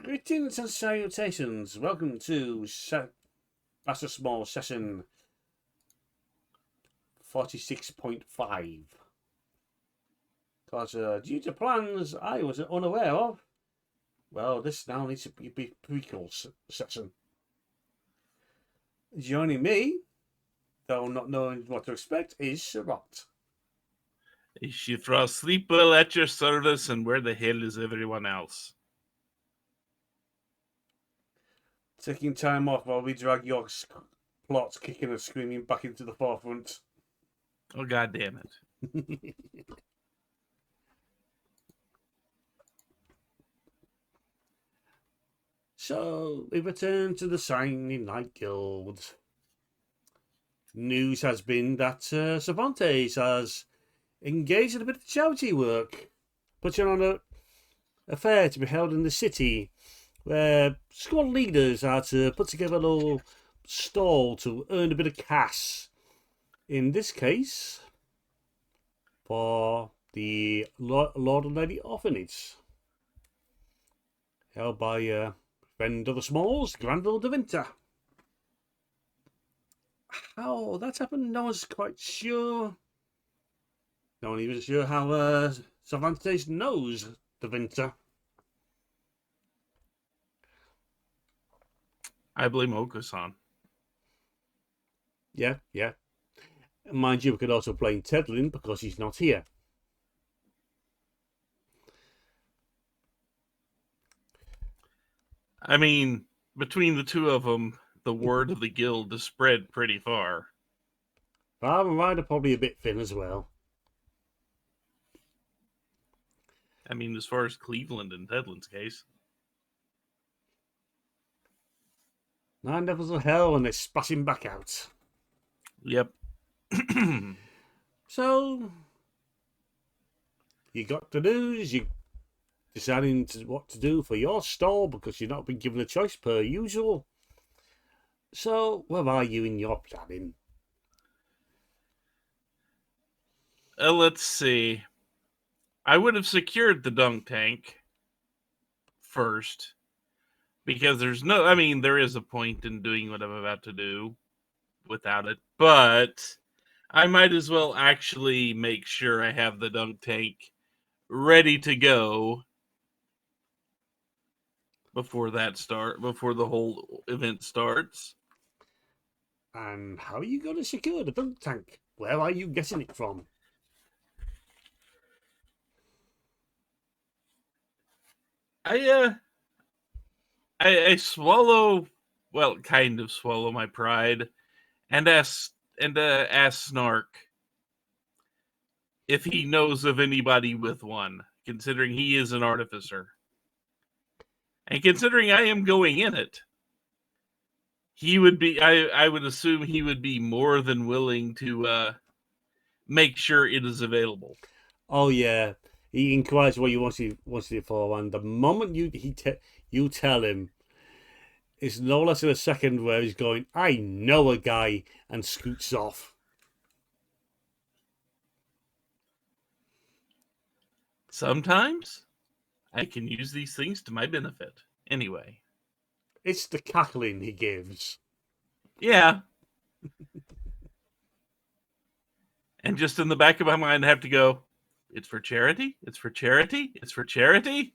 Greetings and salutations. Welcome to That's a Small Session 46.5. Because due to plans I was unaware of, well, this now needs to be a prequel session. Joining me, though not knowing what to expect, is Sherrod. Chiffross, sleep well at your service, and where the hell is everyone else? Taking time off while we drag your plots kicking and screaming back into the forefront. Oh, God damn it. So, we return to the Shining Night Guild. News has been that Cervantes has engaged in a bit of charity work, putting on a fair to be held in the city where squad leaders are to put together a little stall to earn a bit of cash. In this case, for the Lord and Lady Orphanage, held by friend of the Smalls, Granville de Winter. How that happened, no one's quite sure. No one even sure how Cervantes knows de Winter. I blame Okasan. Yeah. Mind you, we could also blame Tedlin because he's not here. I mean, between the two of them, the word of the guild has spread pretty far. Father and Ryder probably a bit thin as well. I mean, as far as Cleveland and Tedlin's case. 9 levels of hell and they're splashing back out. Yep. So, you got the news, you deciding what to do for your stall because you've not been given a choice per usual. So, where are you in your planning? Let's see. I would have secured the dunk tank first because there is a point in doing what I'm about to do without it, but I might as well actually make sure I have the dunk tank ready to go before the whole event starts. And how are you going to secure the dunk tank? Where are you getting it from? I swallow, well, kind of swallow my pride, and ask Snark if he knows of anybody with one, considering he is an artificer, and considering I am going in it. He would be. I would assume he would be more than willing to make sure it is available. Oh yeah, he inquires what you wanted it for, and the moment you tell him, it's no less than a second where he's going, "I know a guy," and scoots off. Sometimes I can use these things to my benefit. Anyway, it's the cackling he gives. Yeah. And just in the back of my mind, I have to go, it's for charity? It's for charity? It's for charity?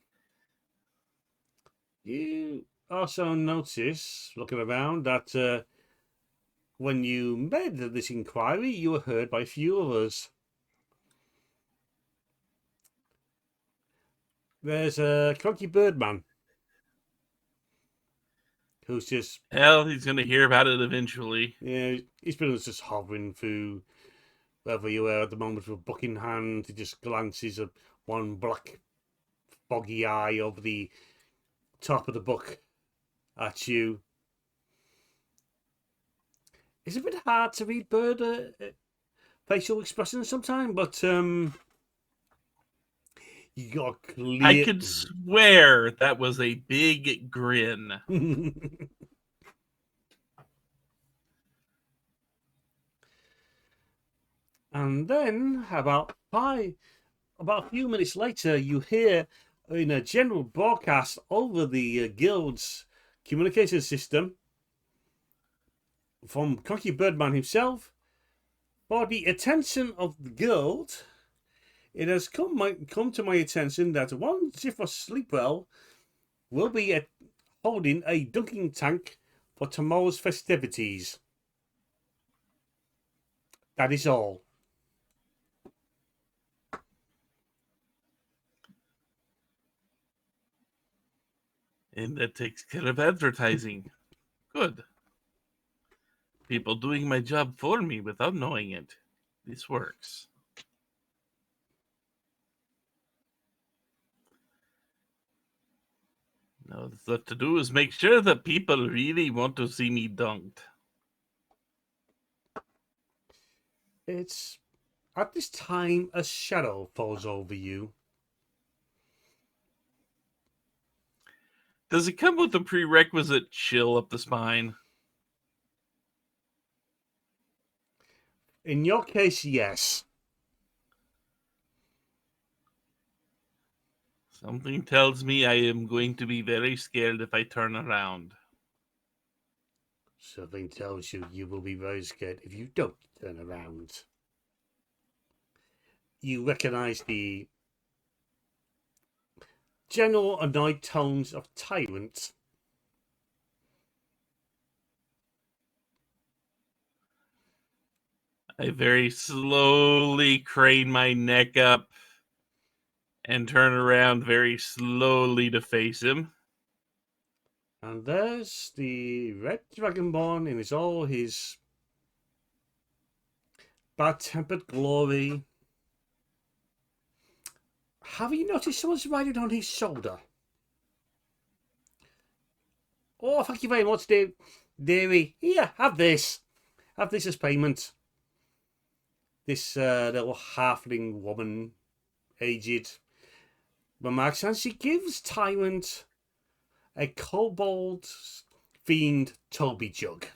You also notice, looking around, that when you made this inquiry, you were heard by a few of us. There's a Cronky Birdman who's just... Hell, he's going to hear about it eventually. Yeah, he's been just hovering through wherever you are at the moment with a book in hand. He just glances at one black foggy eye over the top of the book at you. It's a bit hard to read bird facial expressions sometimes, but you got clear. I could swear that was a big grin. And then about a few minutes later, you hear in a general broadcast over the guild's communication system from Cocky Birdman himself. For the attention of the guild, it has come to my attention that one Chiffross Sleepwell will be holding a dunking tank for tomorrow's festivities. That is all. And that takes care of advertising. Good. People doing my job for me without knowing it. This works. Now, what's left to do is make sure that people really want to see me dunked. It's at this time a shadow falls over you. Does it come with a prerequisite chill up the spine? In your case, yes. Something tells me I am going to be very scared if I turn around. Something tells you you will be very scared if you don't turn around. You recognize the general annoyed tones of Tyrant. I very slowly crane my neck up and turn around very slowly to face him. And there's the Red Dragonborn in all his bad-tempered glory. Have you noticed someone's riding on his shoulder? Oh, thank you very much, dearie. Here, have this. Have this as payment. This little halfling woman, aged, remarks, and she gives Tyrant a kobold fiend Toby jug.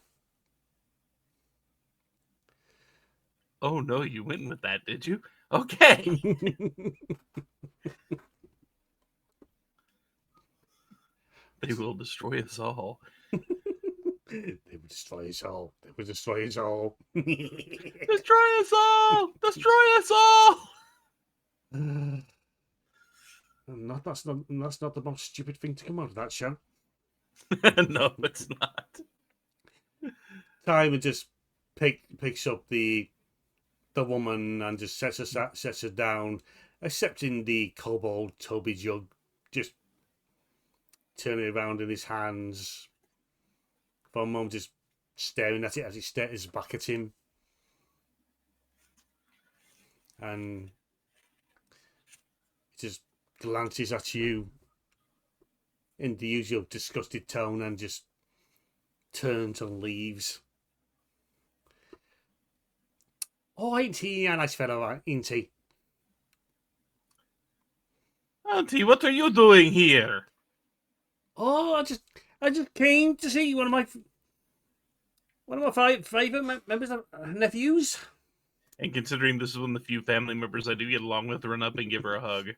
Oh no, you went with that, did you? Okay. They will destroy us all. They will destroy us all. They will destroy us all. Destroy us all! Destroy us all! That's not the most stupid thing to come out of that show. No, it's not. Tyrant just picks up the woman and just sets her down, accepting the kobold Toby jug, just turning it around in his hands for a moment, just staring at it as it stares back at him, and just glances at you in the usual disgusted tone and just turns and leaves. Oh, ain't he a nice fellow, ain't he? Auntie, what are you doing here? Oh, I just came to see one of my favourite members of nephews. And considering this is one of the few family members I do get along with, run up and give her a hug.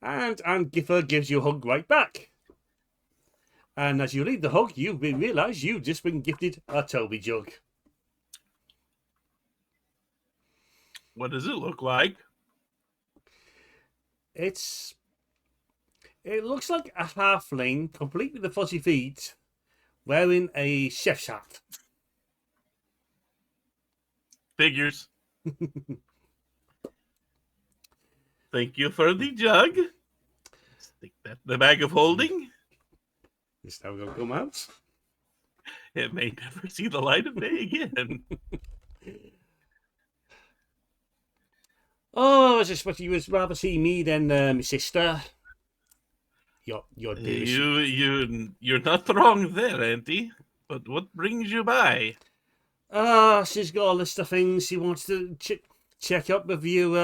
And Giffer gives you a hug right back. And as you leave the hug, you realise you've just been gifted a Toby jug. What does it look like? It looks like a halfling, complete with the fuzzy feet, wearing a chef's hat. Figures. Thank you for the jug. Stick that in the bag of holding. This now going to come out. It may never see the light of day again. Oh, I just thought you would rather see me than my sister. Your You're not wrong there, Auntie. But what brings you by? She's got a list of things she wants to check up with you.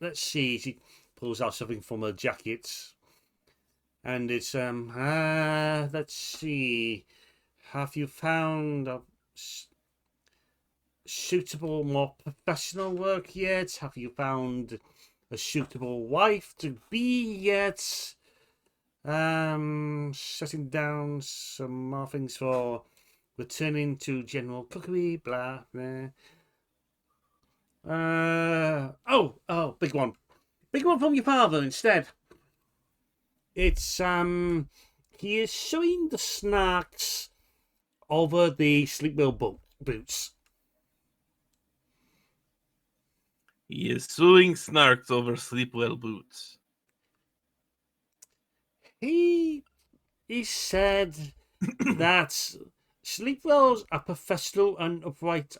Let's see. She pulls out something from her jacket, and it's let's see. Have you found a suitable, more professional work yet? Have you found a suitable wife to be yet. Setting down some more things for returning to general cookery, blah, blah. Big one. Big one from your father instead. It's, he is showing the snarks over the Sleepwell boots. He is suing Snarks over Sleepwell boots. He said that Sleepwells are professional and upright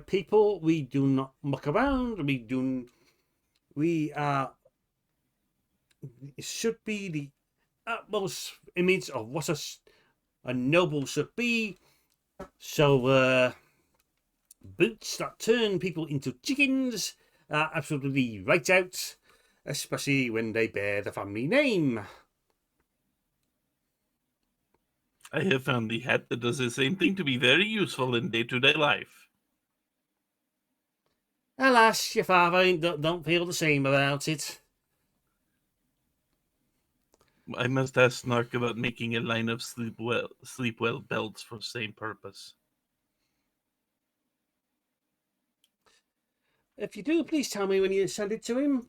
people. We do not muck around. We are. It should be the utmost image of what a noble should be. So, boots that turn people into chickens are absolutely right out, especially when they bear the family name. I have found the hat that does the same thing to be very useful in day-to-day life. Alas, your father don't feel the same about it. I must ask Snark about making a line of Sleepwell belts for the same purpose. If you do, please tell me when you send it to him.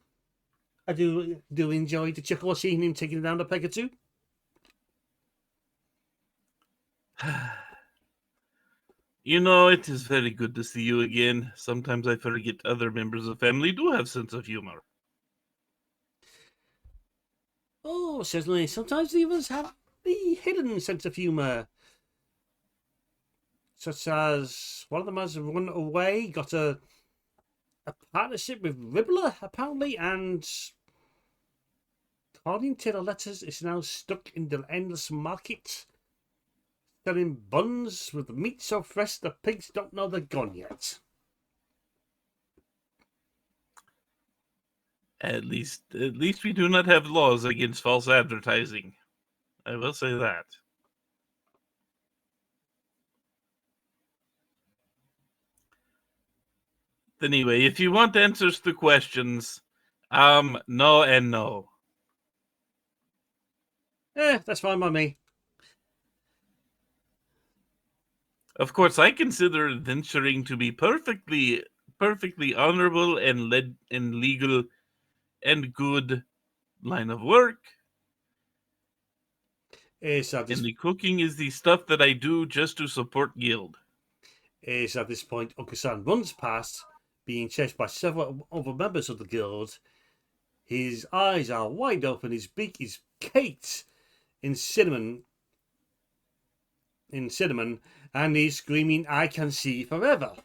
I do enjoy the chuckle of seeing him taking it down a peg or two. You know, it is very good to see you again. Sometimes I forget other members of the family do have sense of humor. Oh, certainly. Sometimes the others have the hidden sense of humour. Such as one of them has run away, got a partnership with Ribbler, apparently, and according to the letters, is now stuck in the endless market, selling buns with meat so fresh the pigs don't know they're gone yet. At least we do not have laws against false advertising. I will say that. Anyway, if you want answers to questions, no and no. That's fine by me. Of course, I consider adventuring to be perfectly honorable and legal and good line of work. Is at And this the cooking is the stuff that I do just to support guild. point, Uncle Sam runs past, being chased by several other members of the guild. His eyes are wide open, his beak is caked in cinnamon, and he's screaming, "I can see forever."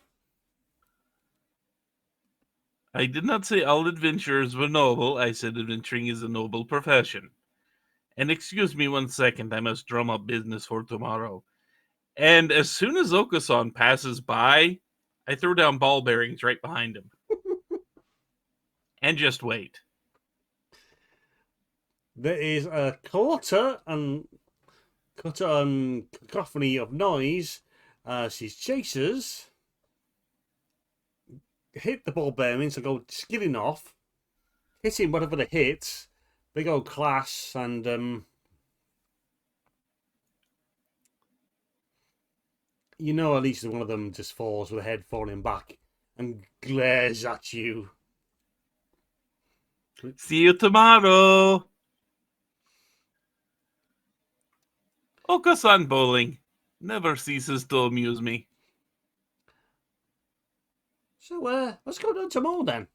I did not say all adventurers were noble. I said adventuring is a noble profession. And excuse me 1 second, I must drum up business for tomorrow. And as soon as Okasan passes by, I throw down ball bearings right behind him. And just wait. There is a clutter and cacophony of noise as his chasers hit the ball bearings and go skidding off, hitting whatever they hit. Big old clash, and you know at least one of them just falls with the head falling back and glares at you. See you tomorrow. Okasan bowling never ceases to amuse me. So, let's go down tomorrow then.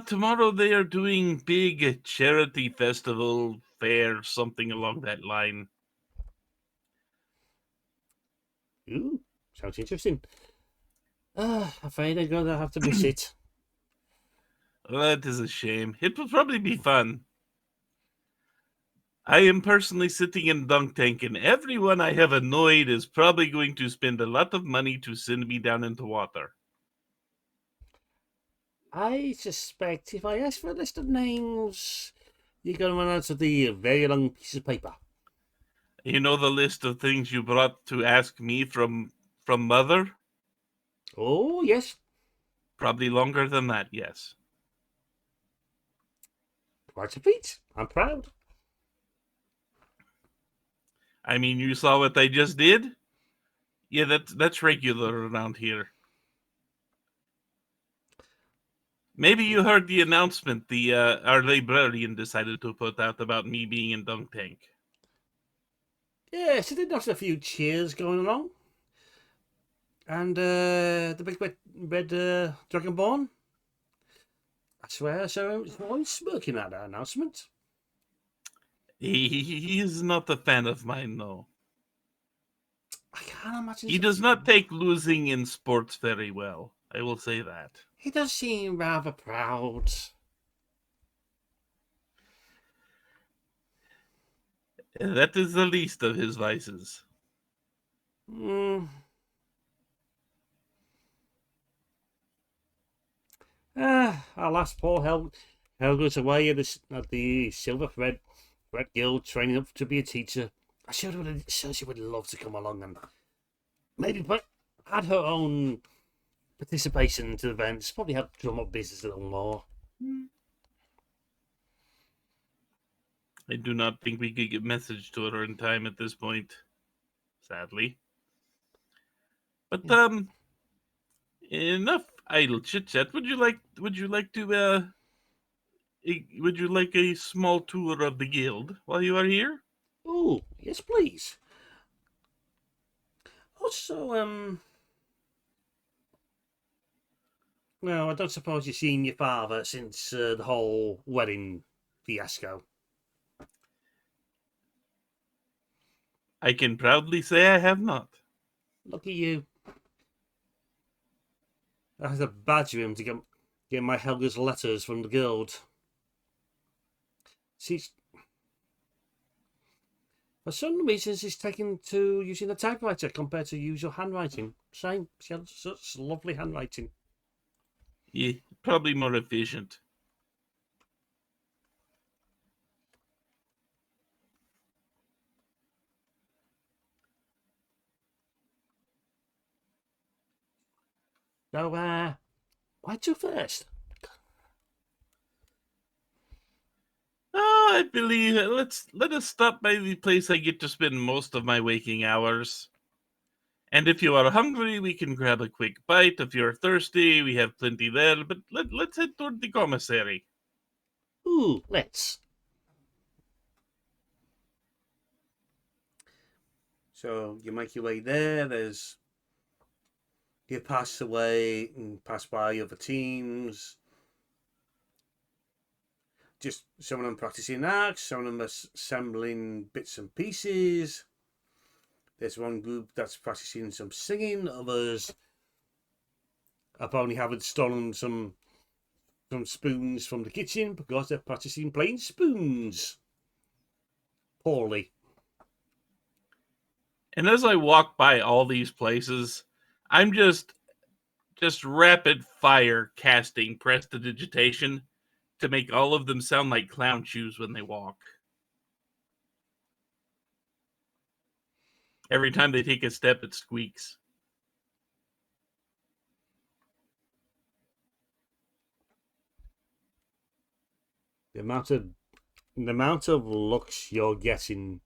Tomorrow they are doing big charity festival fair, something along that line. Ooh, sounds interesting. Afraid I'm gonna have to miss it. That is a shame. It will probably be fun. I am personally sitting in dunk tank, and everyone I have annoyed is probably going to spend a lot of money to send me down into water. I suspect if I ask for a list of names, you're gonna run out of the very long piece of paper. You know the list of things you brought to ask me from Mother? Oh yes. Probably longer than that, yes. Quite a feat. I'm proud. I mean, you saw what I just did? Yeah, that's regular around here. Maybe you heard the announcement our librarian decided to put out about me being in Dunk Tank. Yes, I did notice a few cheers going along. And the big red dragonborn. I swear, so it's always smirking at that announcement. He is not a fan of mine, no. I can't imagine. He does not take losing in sports very well. I will say that. He does seem rather proud. That is the least of his vices. Mm. Alas, poor Helga's away at the Silver Thread Guild, training up to be a teacher. I'm sure she would love to come along and maybe add her own participation to the events. Probably help drum up business a little more. I do not think we could get message to her in time at this point, sadly. But enough idle chit chat. Would you like a small tour of the guild while you are here? Oh, yes, please. Also, well, I don't suppose you've seen your father since the whole wedding fiasco. I can proudly say I have not. Look at you. I had to badger him to get my Helga's letters from the guild. See, for some reasons, he's taken to using a typewriter compared to usual handwriting. Same, she has such lovely handwriting. Yeah, probably more efficient. So, why do first? Oh, I believe let us stop by the place I get to spend most of my waking hours. And if you are hungry, we can grab a quick bite. If you're thirsty, we have plenty there. But let's head toward the commissary. Ooh, let's. So you make your way there. You pass away and pass by other teams. Just some of them practicing acts, some of them assembling bits and pieces. There's one group that's practicing some singing. Others have only stolen some spoons from the kitchen because they're practicing playing spoons. Poorly. And as I walk by all these places, I'm just rapid fire casting prestidigitation to make all of them sound like clown shoes when they walk. Every time they take a step, it squeaks. The amount of looks you're getting.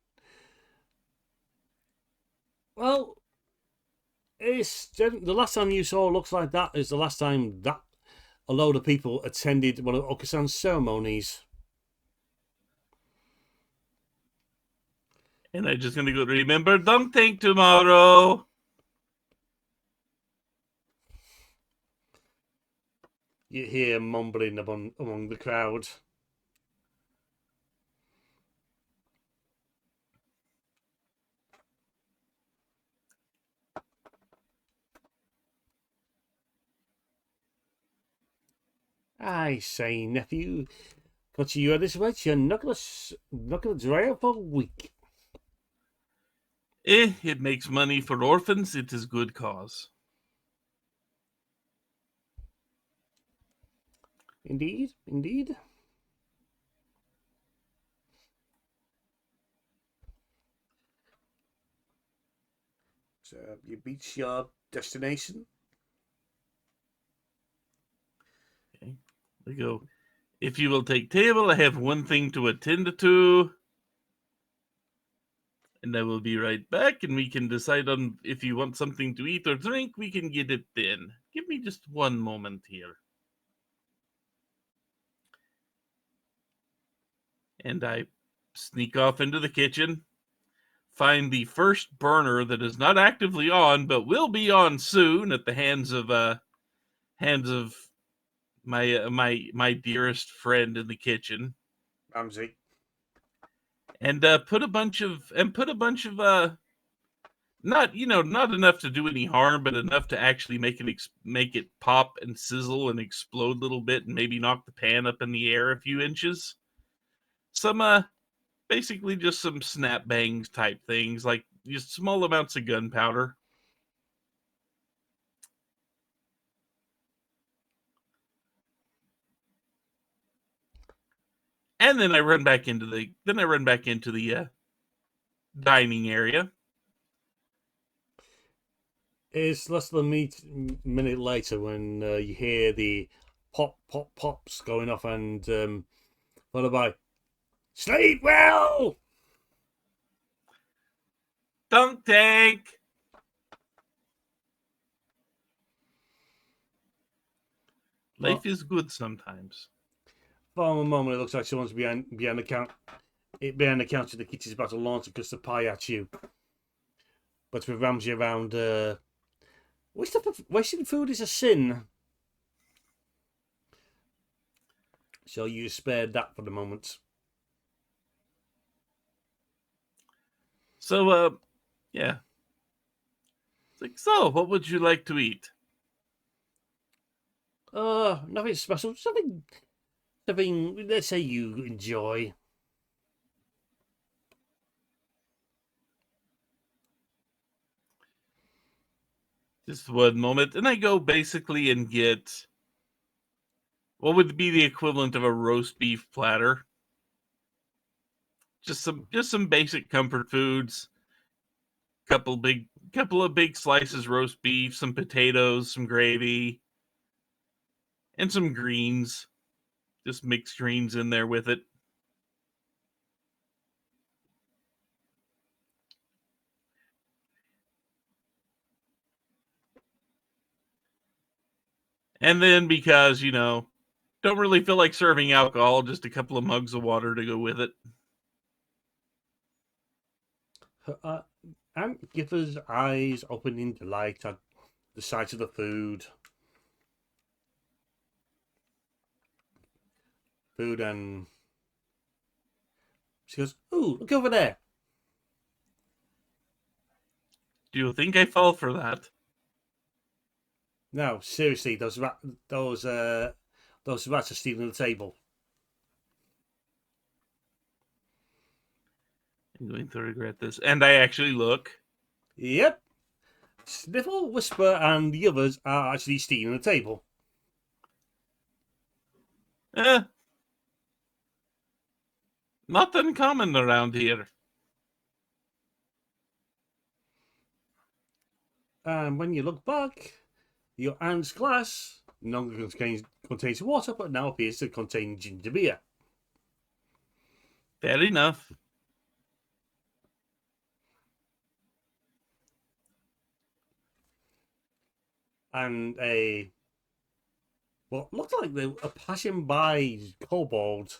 Well, it's the last time you saw looks like that is the last time that a load of people attended one of Okusan's ceremonies. And I'm just gonna go, remember Dunk Tank tomorrow. You hear mumbling among the crowd. I say, nephew, got you at this rate, you're not gonna dry up for a week. It makes money for orphans. It is good cause. Indeed, indeed. So you reach your destination. I go, if you will take table, I have one thing to attend to. And I will be right back, and we can decide on if you want something to eat or drink, we can get it then. Give me just one moment here. And I sneak off into the kitchen, find the first burner that is not actively on, but will be on soon at the hands of my dearest friend in the kitchen, Ramsey. and put a bunch of not enough to do any harm, but enough to actually make it pop and sizzle and explode a little bit, and maybe knock the pan up in the air a few inches. Some basically just some snap bangs type things, like just small amounts of gunpowder. And then I run back into the dining area. It's less than a minute later when you hear the pops going off, and followed by "Sleep well." Dunk tank. Well, Life is good sometimes. for a moment, it looks like someone's behind the counter. Behind the counter, the kitchen's about to launch a custard pie at you. But with Ramsey around, wasting food is a sin. So you spared that for the moment. So, yeah. It's like, so, what would you like to eat? Nothing special. Something, let's say you enjoy. Just one moment. And I go basically and get what would be the equivalent of a roast beef platter. Just some basic comfort foods. Couple of big slices roast beef, some potatoes, some gravy, and some greens. Just mixed greens in there with it. And then because, don't really feel like serving alcohol, just a couple of mugs of water to go with it. And Giffer's eyes open in delight at the sight of the food. And she goes, "Ooh, look over there." Do you think I fall for that? No, seriously, those rats are stealing the table. I'm going to regret this. And I actually look. Yep. Sniffle, Whisper, and the others are actually stealing the table. Eh, not uncommon around here. And when you look back, your aunt's glass no longer contains water, but now appears to contain ginger beer. Fair enough. And what looked like a passing by kobold,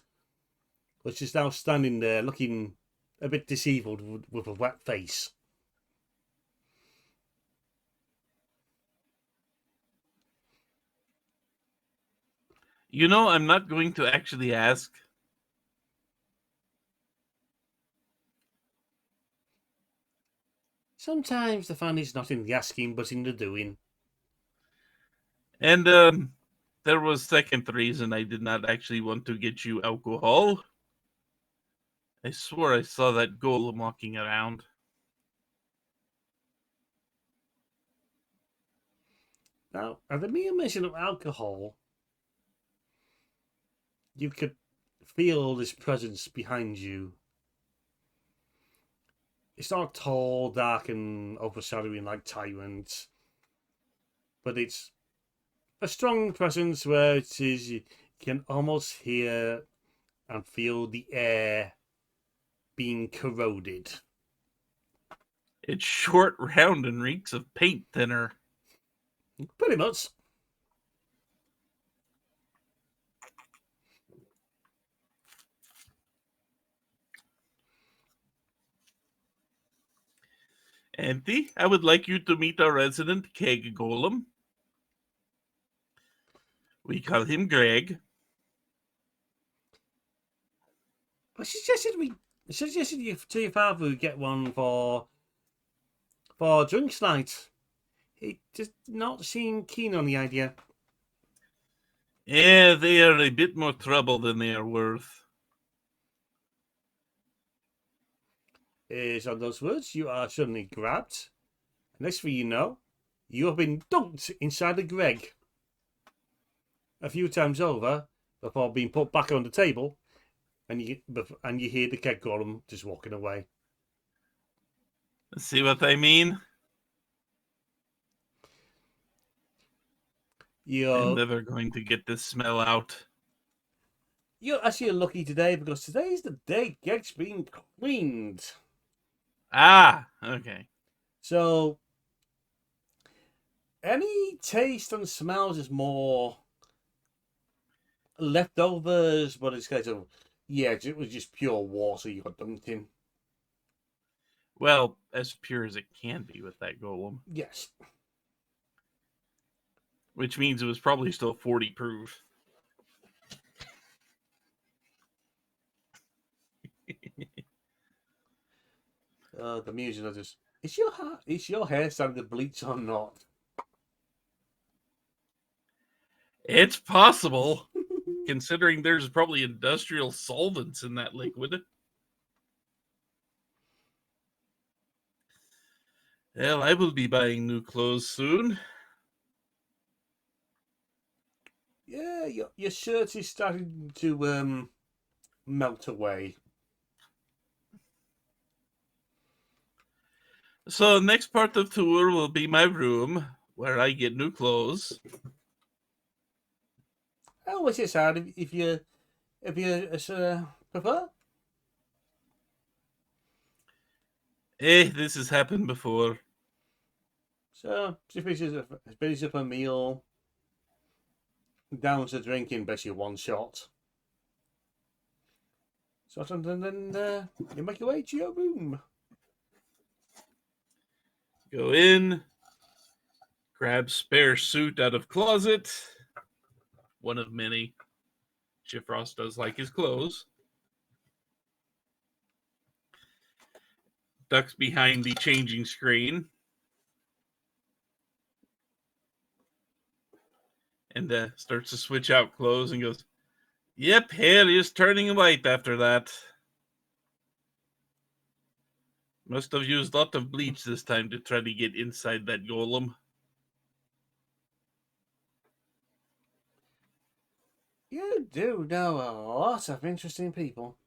which is now standing there looking a bit disabled with a wet face. I'm not going to actually ask. Sometimes the fun is not in the asking, but in the doing. And there was second reason I did not actually want to get you alcohol. I swore I saw that golem walking around. Now, at the mere mention of alcohol, you could feel this presence behind you. It's not tall, dark, and overshadowing like tyrants, but it's a strong presence where it is can almost hear and feel the air being corroded. It's short, round, and reeks of paint thinner. Pretty much. Auntie, I would like you to meet our resident keg golem. We call him Greg. I suggested you to your father we get one for drinks night. He does not seem keen on the idea. Yeah, they are a bit more trouble than they are worth. Is on those words, you are suddenly grabbed. Next thing you know, you have been dunked inside a Greg a few times over before being put back on the table, and you hear the keg golem just walking away. See what I mean? I'm You're never going to get this smell out. actually lucky today because today is the day keg's being cleaned. Ah, okay. So any taste and smells is more leftovers, but it's kind of it was just pure water you got dunked in. Well, as pure as it can be with that golem. Yes. Which means it was probably still 40 proof. The music is just. Is your hair starting to bleach or not? It's possible, considering there's probably industrial solvents in that liquid. Well, I will be buying new clothes soon. Yeah, your shirt is starting to melt away. So the next part of the tour will be my room, where I get new clothes. How much it's hard if you prefer? This has happened before. So she finishes up a meal, downs a drink in basically one shot. So and then you make your way to your room. Go in, grab spare suit out of closet. One of many. Chiffross does like his clothes. Ducks behind the changing screen. And starts to switch out clothes and goes, "Yep, hair is turning white after that. Must have used a lot of bleach this time to try to get inside that golem." You do know a lot of interesting people.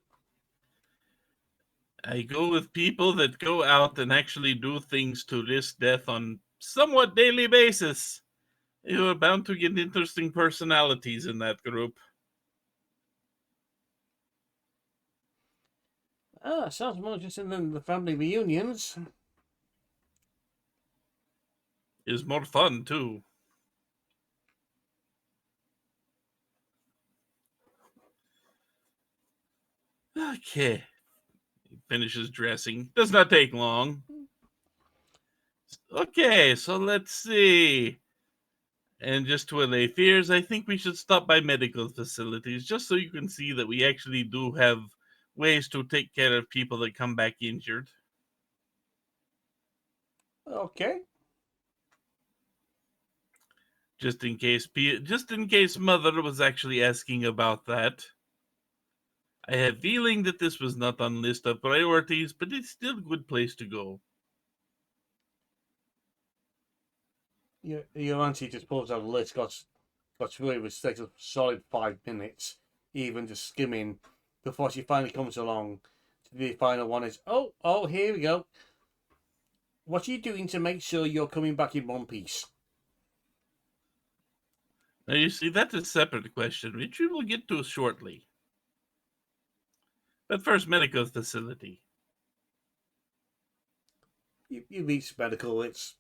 I go with people that go out and actually do things to risk death on somewhat daily basis. You are bound to get interesting personalities in that group. Sounds more interesting than the family reunions. Is more fun too. Okay. He finishes dressing. Does not take long. Okay, so let's see. And just to allay fears, I think we should stop by medical facilities just so you can see that we actually do have ways to take care of people that come back injured. Okay. Just in case Mother was actually asking about that. I have a feeling that this was not on list of priorities, but it's still a good place to go. Your auntie just pulls out a list, got through it with takes a solid 5 minutes, even just skimming, before she finally comes along to the final one is, oh, here we go. What are you doing to make sure you're coming back in one piece? Now, you see, that's a separate question, which we will get to shortly. But first, medical facility. You reach medical. It's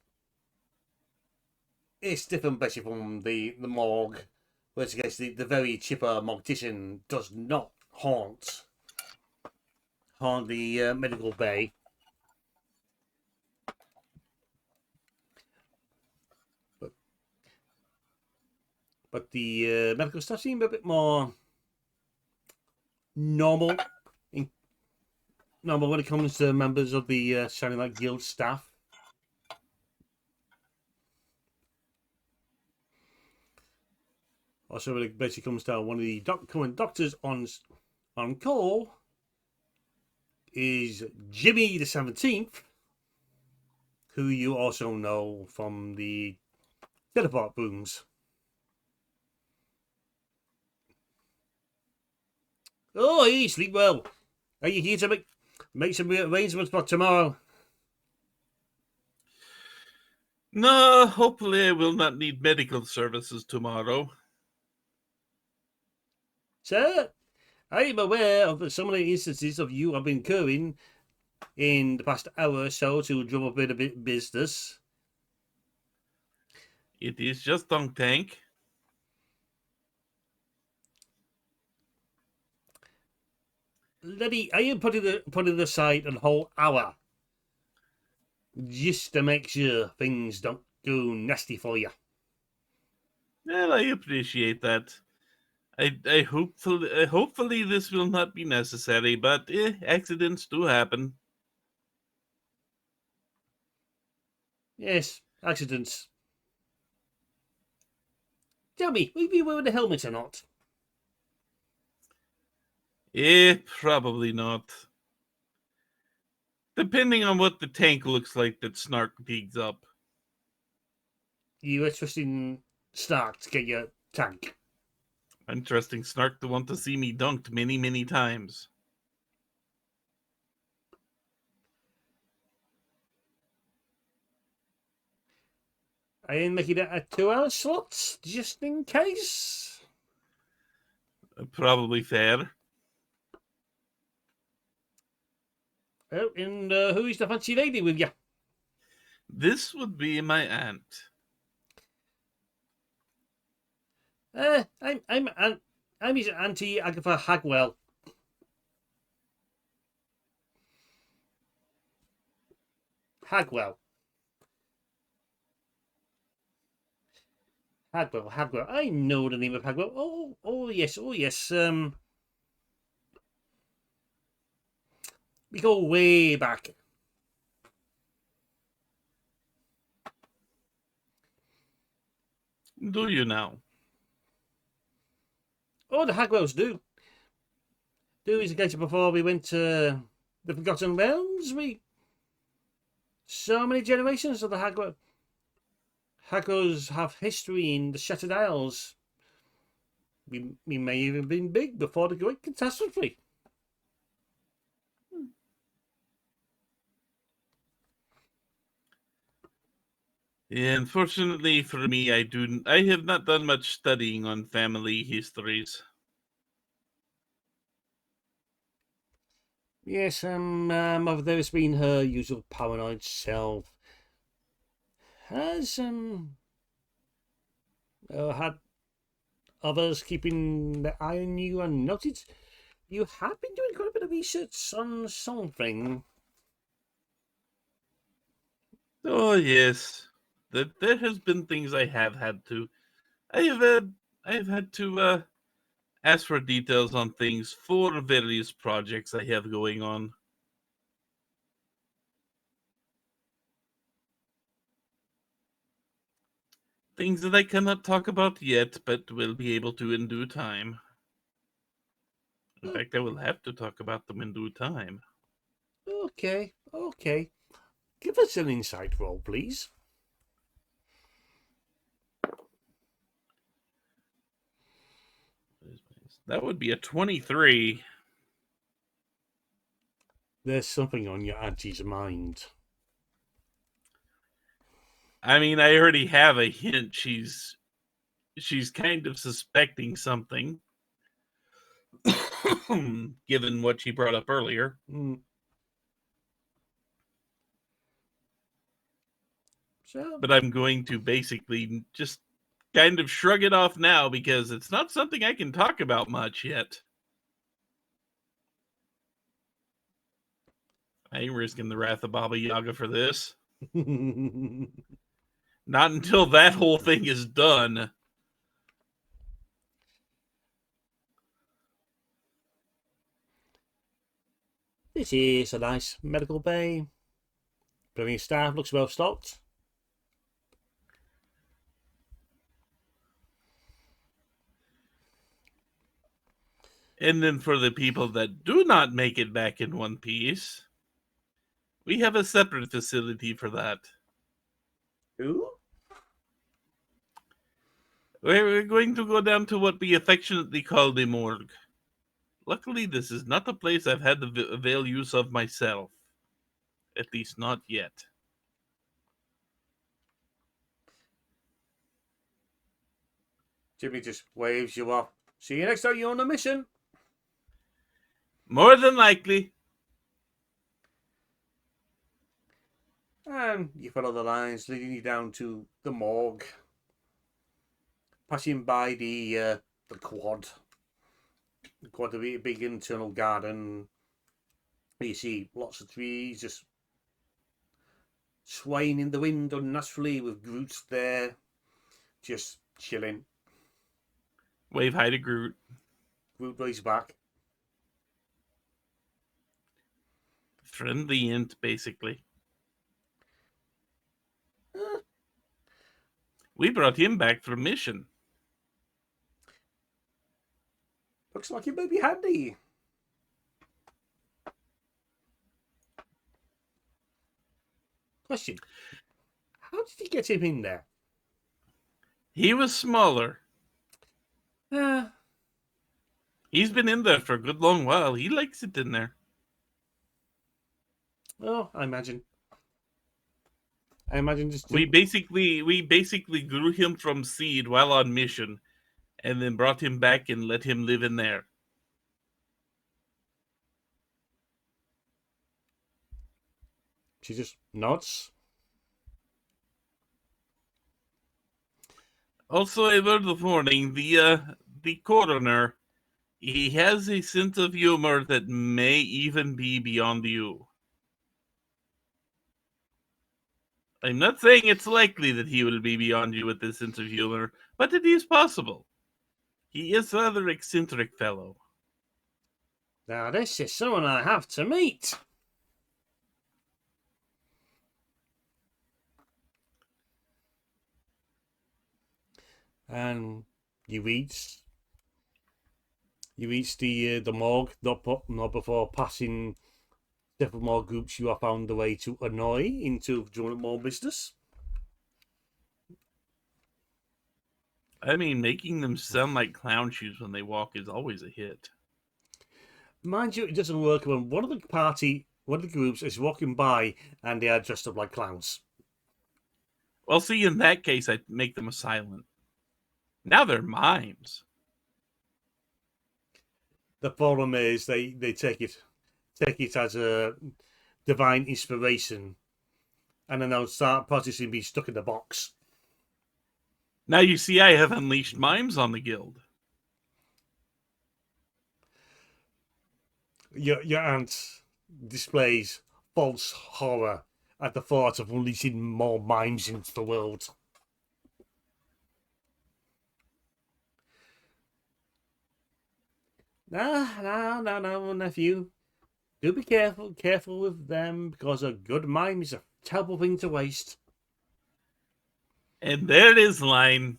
different, basically, from the morgue, which I guess the very chipper mortician does not haunt the medical bay. But the medical staff seem a bit more normal, normal when it comes to members of the Shining Light Guild staff. Also, when it basically comes down, one of the current doctors on call is Jimmy the 17th, who you also know from the teleport booms. Oh, hey, sleep well. Are you here to make some arrangements for tomorrow? No, hopefully I will not need medical services tomorrow. Sir, I am aware of some of the instances of you have been occurring in the past hour or so to drum up a bit of business. It is just Dunk Tank. Letty, I am putting aside a whole hour just to make sure things don't go nasty for you. Well, I appreciate that. I hopefully this will not be necessary, but accidents do happen. Yes, accidents. Tell me, will you be wearing a helmet or not? Probably not. Depending on what the tank looks like that Snark digs up. You are trusting Stark to get your tank. Interesting Snark to want to see me dunked many, many times. I am making it a 2-hour slot, just in case. Probably fair. Oh, and who is the fancy lady with you? This would be my aunt. I'm his auntie Agatha Hagwell. Hagwell. Hagwell. I know the name of Hagwell. Oh yes. We go way back. Do you now? Oh, the Hagwells do. Do is occasion before we went to the Forgotten Realms. So many generations of the Hagwell. Hagwells have history in the Shattered Isles. We may even have been big before the Great Catastrophe. Unfortunately for me, I have not done much studying on family histories. Yes, Mother there's been her usual paranoid self. Has had others keeping their eye on you and noted you have been doing quite a bit of research on something. Oh yes, there has been things I have had to. I have had to ask for details on things for various projects I have going on. Things that I cannot talk about yet, but will be able to in due time. In fact, I will have to talk about them in due time. Okay. Give us an insight roll, please. That would be a 23. There's something on your auntie's mind. I mean, I already have a hint she's she's kind of suspecting something, given what she brought up earlier. Mm. So, But I'm going to basically just kind of shrug it off now because it's not something I can talk about much yet. I ain't risking the wrath of Baba Yaga for this. Not until that whole thing is done. this is a nice medical bay. Plenty of staff, looks well stocked. And then for the people that do not make it back in one piece, we have a separate facility for that. Who? We're going to go down to what we affectionately call the morgue. Luckily, this is not a place I've had to avail use of myself. At least not yet. Jimmy just waves you off. See you next time you're on a mission. More than likely. And you follow the lines leading you down to the morgue. Passing by the quad. The quad, a big internal garden. You see lots of trees just swaying in the wind unnaturally with Groot's there, just chilling. Wave hi to Groot. Groot race back. Friendly int, basically. We brought him back for a mission. Looks like he may be handy. Question. How did he get him in there? He was smaller. Uh, He's been in there for a good long while. He likes it in there. oh, I imagine just We basically grew him from seed while on mission, and then brought him back and let him live in there. she just nods. Also, a word of warning: the coroner, he has a sense of humor that may even be beyond you. I'm not saying it's likely that he will be beyond you with this sense of humor, but it is possible. He is a rather eccentric fellow. Now this is someone I have to meet. And you reach the morgue, not before passing several more groups you are found the way to annoy into doing more business. I mean, making them sound like clown shoes when they walk is always a hit. Mind you, it doesn't work when one of the groups is walking by and they are dressed up like clowns. Well, see, in that case, I'd make them a silent. Now they're mimes. The problem is they take it as a divine inspiration, and then they'll start practicing being stuck in the box. Now you see, I have unleashed mimes on the guild. Your aunt displays false horror at the thought of unleashing more mimes into the world. No, nephew. Do be careful with them, because a good mime is a terrible thing to waste. And there it is, line.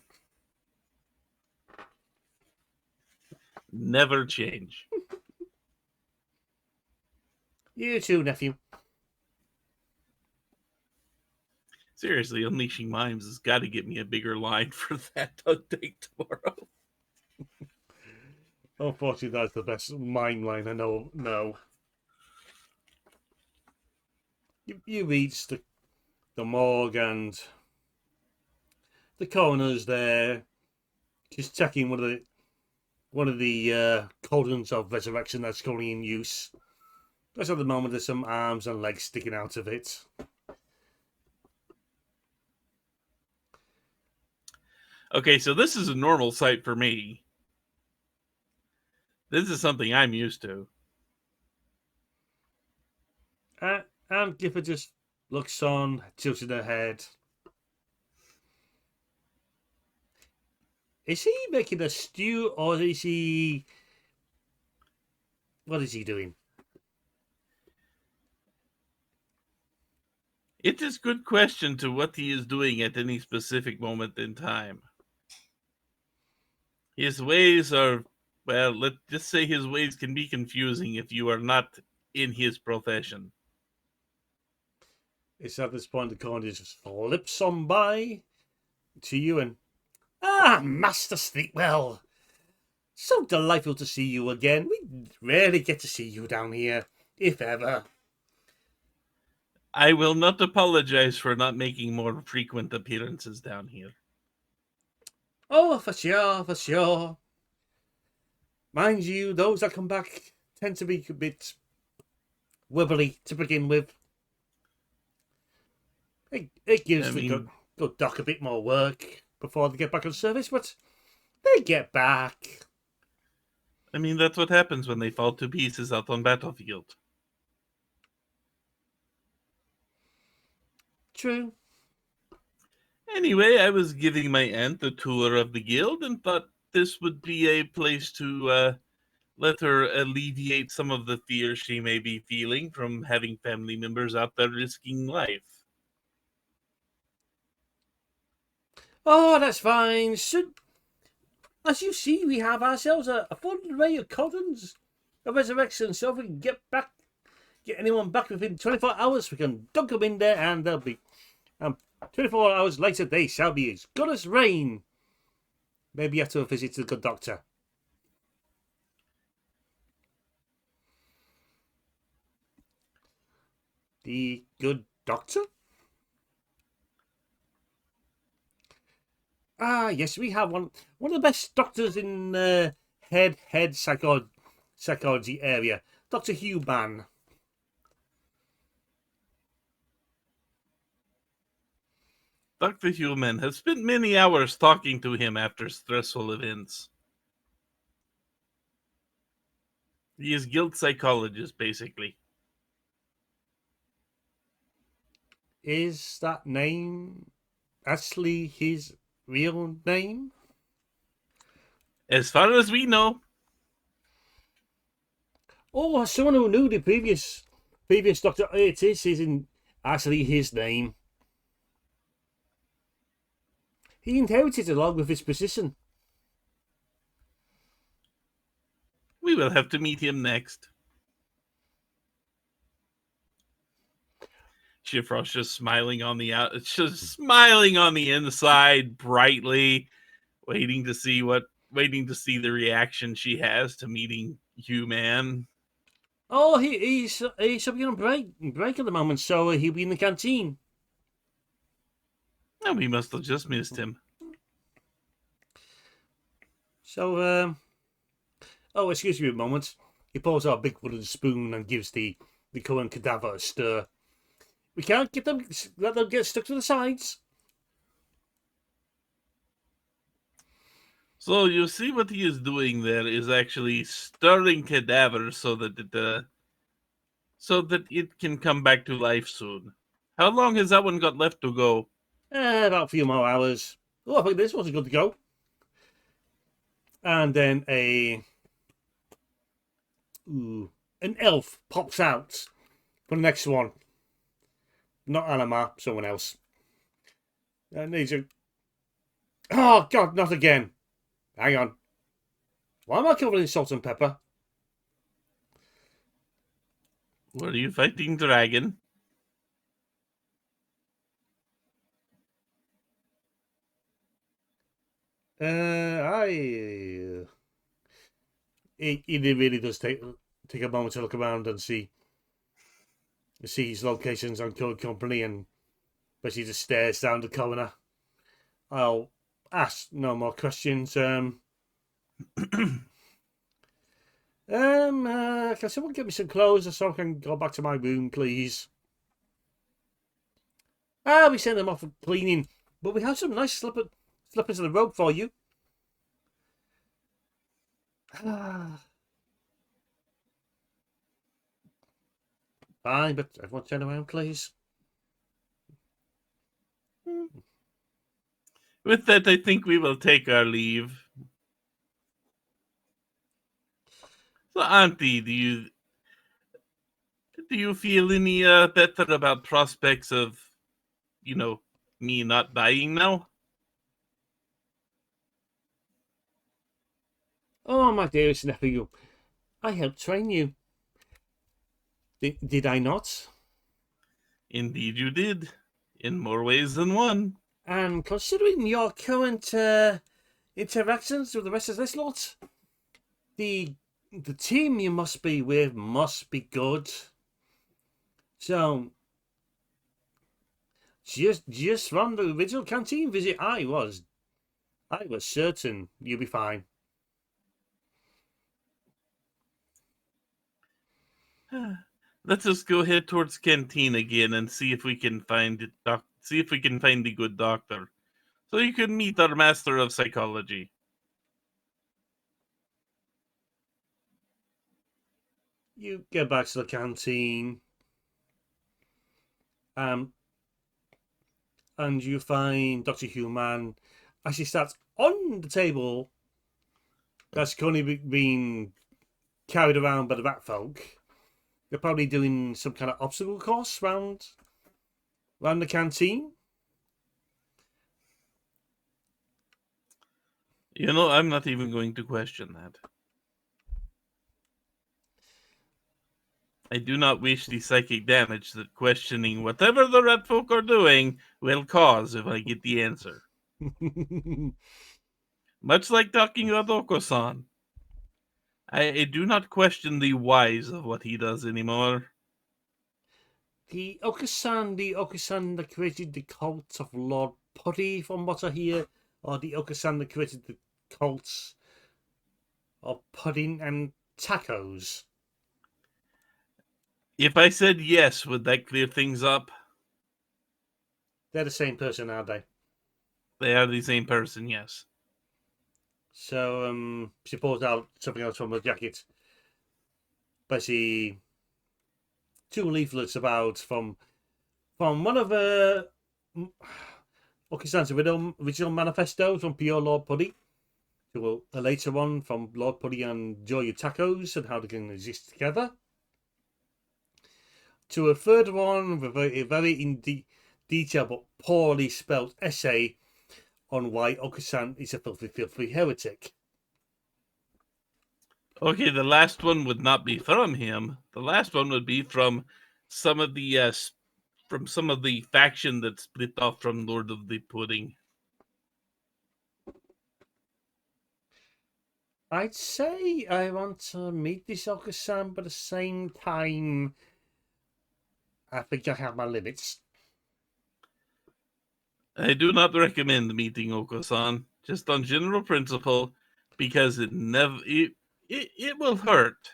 Never change. You too, nephew. Seriously, unleashing mimes has got to get me a bigger line for that update tomorrow. Unfortunately, that's the best mime line I know. No. You reach the morgue and the coroner's there. Just checking one of the cauldrons of resurrection that's currently in use. Just at the moment, there's some arms and legs sticking out of it. Okay, so this is a normal sight for me. This is something I'm used to. And Gifford just looks on, tilting her head. Is he making a stew, or is he... What is he doing? It is a good question to what he is doing at any specific moment in time. His ways are, well, let's just say his ways can be confusing if you are not in his profession. It's at this point the corner just flips on by to you and... Ah, Master Sleepwell! So delightful to see you again. We rarely get to see you down here, if ever. I will not apologize for not making more frequent appearances down here. Oh, for sure, for sure. Mind you, those that come back tend to be a bit wibbly to begin with. It gives the good doc a bit more work before they get back on service, but they get back. I mean, that's what happens when they fall to pieces out on battlefield. True. Anyway, I was giving my aunt a tour of the guild and thought this would be a place to let her alleviate some of the fear she may be feeling from having family members out there risking life. Oh, that's fine. As you see, we have ourselves a full array of cauldrons of resurrection, so if we can get anyone back within 24 hours, we can dunk them in there and they'll be... 24 hours later, they shall be as good as rain. Maybe after a visit to the good doctor. The good doctor? Ah, yes, we have one of the best doctors in head psychology area, Dr. Huban. Dr. Human has spent many hours talking to him after stressful events. He is guild psychologist, basically. Is that name actually his real name? As far as we know. Oh, someone who knew the previous doctor, it isn't actually his name. He inherited it along with his position. We will have to meet him next. Chiffross just smiling on the inside brightly, waiting to see the reaction she has to meeting Human. Oh, he's something on break at the moment, so he'll be in the canteen. Oh, we must have just missed him. So, oh, excuse me a moment. He pulls out a big wooden spoon and gives the current cadaver a stir. We can't let them get stuck to the sides. So you see what he is doing there is actually stirring cadavers so that it can come back to life soon. How long has that one got left to go? About a few more hours. Oh, I think this one's good to go. And then an elf pops out for the next one. Not Anima, someone else. And he's a... Oh, God, not again. Hang on. Why am I covered in salt and pepper? Were you fighting dragon? He really does take a moment to look around and see his locations on Code Company, and basically just stares down the corner. I'll ask no more questions. Can someone get me some clothes so I can go back to my room, please? We sent them off for cleaning, but we have some nice slippers in the road for you. Fine, but everyone turn around, please. With that, I think we will take our leave. So, Auntie, do you feel any better about prospects of, me not dying now? Oh, my dearest nephew, I helped train you. Did I not? Indeed, you did, in more ways than one. And considering your current interactions with the rest of this lot, the team you must be with must be good. So, just from the original canteen visit, I was certain you'll be fine. Let's just go head towards canteen again and see if we can find the good doctor, so you can meet our master of psychology. You get back to the canteen, and you find Dr. Human as she starts on the table that's currently being carried around by the rat folk. They're probably doing some kind of obstacle course round the canteen. I'm not even going to question that. I do not wish the psychic damage that questioning whatever the rat folk are doing will cause if I get the answer. Much like talking about Oko-san. I do not question the whys of what he does anymore. The Okusan that created the cult of Lord Putty, from what I hear, or the Okusan that created the cults of pudding and tacos. If I said yes, would that clear things up? They're the same person, aren't they? They are the same person, yes. So, she pulls out something else from her jacket. Basically, 2 leaflets about from one of her Okusan's original manifestos from Pure Lord Putty, to a later one from Lord Putty and Joy of Tacos and how they can exist together, to a third one with a very in detail but poorly spelt essay on why Okusan is a filthy heretic. Okay, the last one would not be from him. The last one would be from some of the faction that split off from Lord of the Pudding. I'd say I want to meet this Okusan, but at the same time, I think I have my limits. I do not recommend meeting Oko-san, just on general principle, because it will hurt.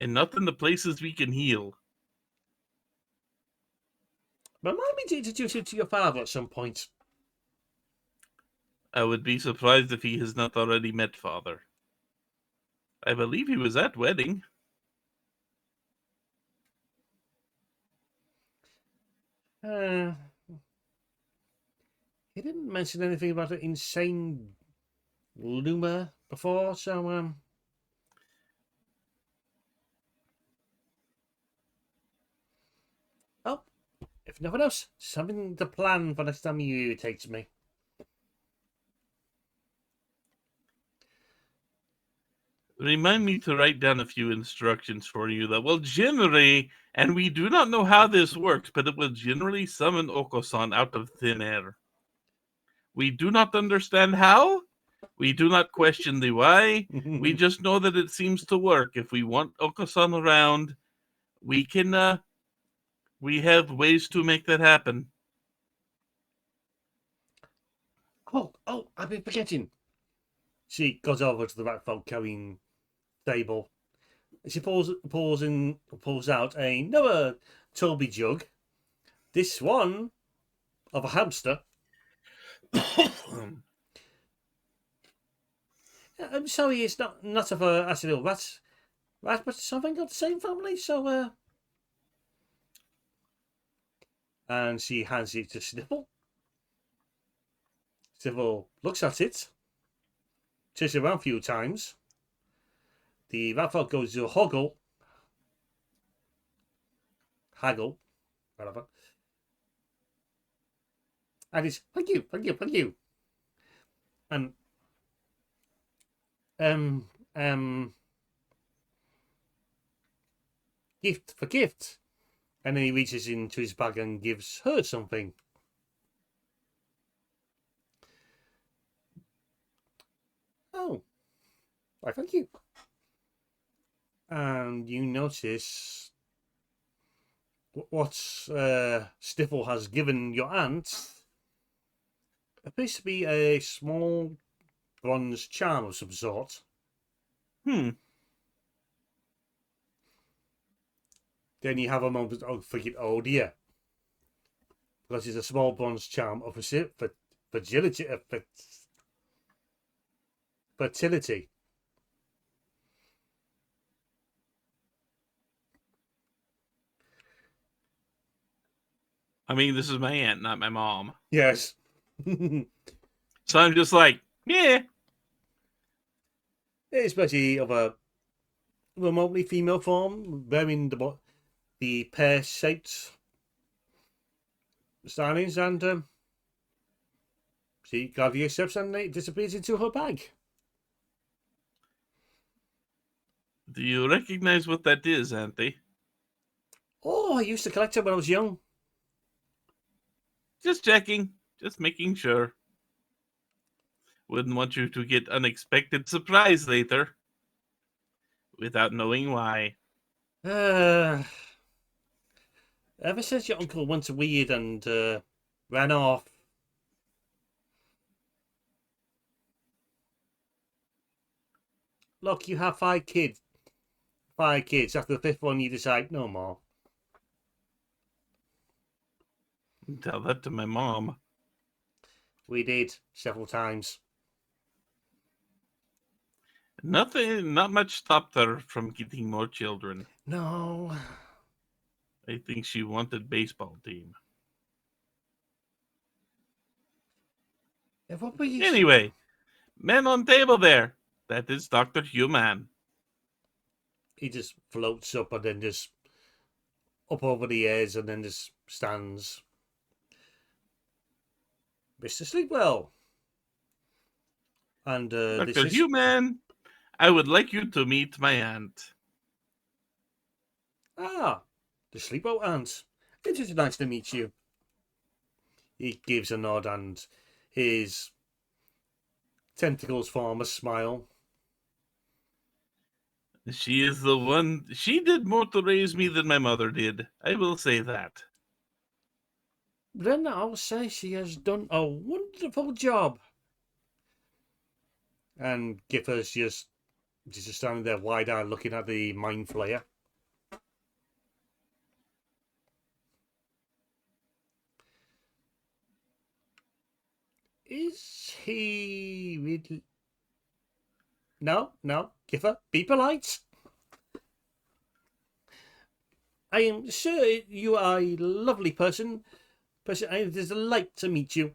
And not in the places we can heal. But might be to introduce you to your father at some point. I would be surprised if he has not already met father. I believe he was at wedding. He didn't mention anything about an insane Luma before, so oh, if nothing else, something to plan for next time you irritate me. Remind me to write down a few instructions for you that will generally, and we do not know how this works, but it will generally summon Oko-san out of thin air. We do not understand how. We do not question the why. We just know that it seems to work. If we want Oko-san around, we can, we have ways to make that happen. Oh, I've been forgetting. She goes over to the rat folk carrying table. She pulls out another Toby jug. This one of a hamster. I'm sorry, it's not of a acid or rat, but something of the same family. So, and she hands it to Sniffle. Sniffle looks at it, turns it around a few times. The rat folk goes to haggle, whatever. And it's thank you. And um um gift for gift. And then he reaches into his bag and gives her something. Oh, why thank you. And you notice what Stifle has given your aunt appears to be a small bronze charm of some sort. Hmm. Then you have a moment of thinking, oh dear. Because it's a small bronze charm of fertility. Fertility. I mean, this is my aunt, not my mom. Yes. So I'm just like, yeah. Especially of a remotely female form, wearing the pear-shaped stylings, and she gladly accepts and it disappears into her bag. Do you recognize what that is, Auntie? Oh, I used to collect them when I was young. Just checking. Just making sure. Wouldn't want you to get unexpected surprise later. Without knowing why. Ever since your uncle went weird and ran off. Look, you have 5 kids. 5 kids. After the 5th one, you decide no more. Tell that to my mom. We did several times. Nothing, not much stopped her from getting more children. No. I think she wanted baseball team. What were you? Anyway, man on table there. That is Dr. Human. He just floats up and then just up over the ears and then just stands. Mr. Sleepwell. And this Dr. is Human, I would like you to meet my aunt. the Sleepwell aunt. It is nice to meet you. He gives a nod and his tentacles form a smile. She is the one. She did more to raise me than my mother did. I will say that. Then I'll say she has done a wonderful job. And Giffer's just standing there wide-eyed looking at the mind flayer. Is he really? No, Giffer, be polite. I am sure you are a lovely person. It is a delight to meet you.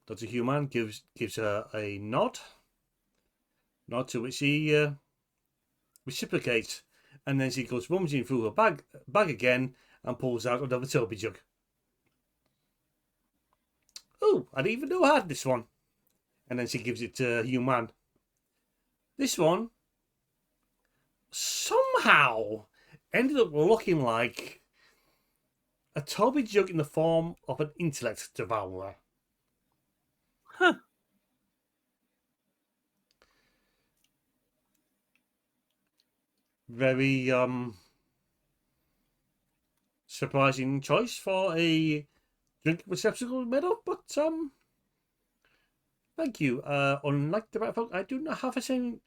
Dr. Human gives her a nod to which she reciprocates, and then she goes rummaging through her bag again and pulls out another Toby jug. Oh, I didn't even know I had this one. And then she gives it to Human. This one somehow ended up looking like a Toby jug in the form of an intellect devourer. Huh. Very surprising choice for a drink receptacle made of, but thank you. Unlike the rat folk, I do not have the same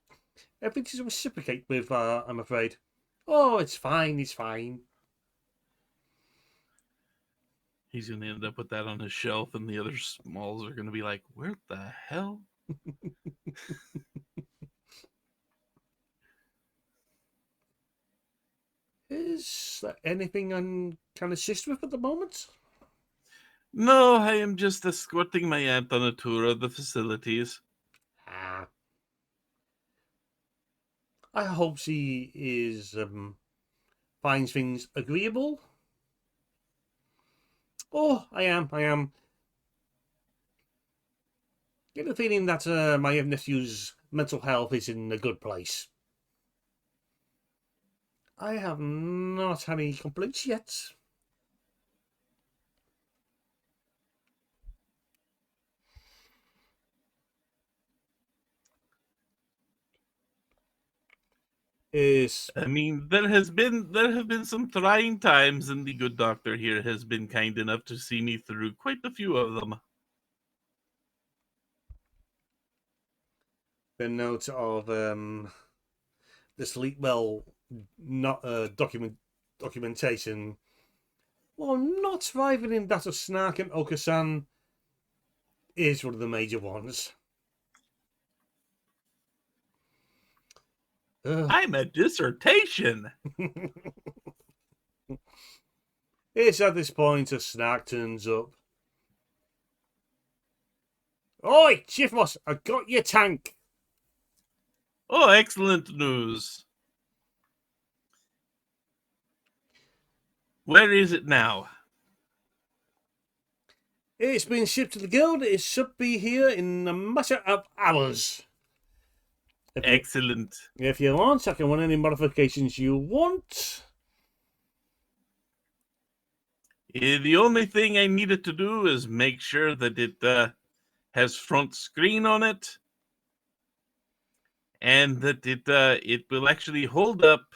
ability to reciprocate with, I'm afraid. Oh, it's fine, it's fine. He's going to end up with that on his shelf, and the other smalls are going to be like, where the hell? Is there anything I can assist with at the moment? No, I am just escorting my aunt on a tour of the facilities. Ah. I hope she is, finds things agreeable. Oh, I am. Get the feeling that my nephew's mental health is in a good place. I have not had any complaints yet. Is I mean, there have been some trying times, and the good doctor here has been kind enough to see me through quite a few of them. the note of the sleep well not documentation. Well, not thriving in that of Snark and Okasan is one of the major ones. I'm a dissertation. It's at this point a Snark turns up. Oi, Chiffross, I got your tank. Oh, excellent news. Where is it now? It's been shipped to the guild. It should be here in a matter of hours. Excellent. If you want, I can run any modifications you want. The only thing I needed to do is make sure that it has front screen on it, and that it will actually hold up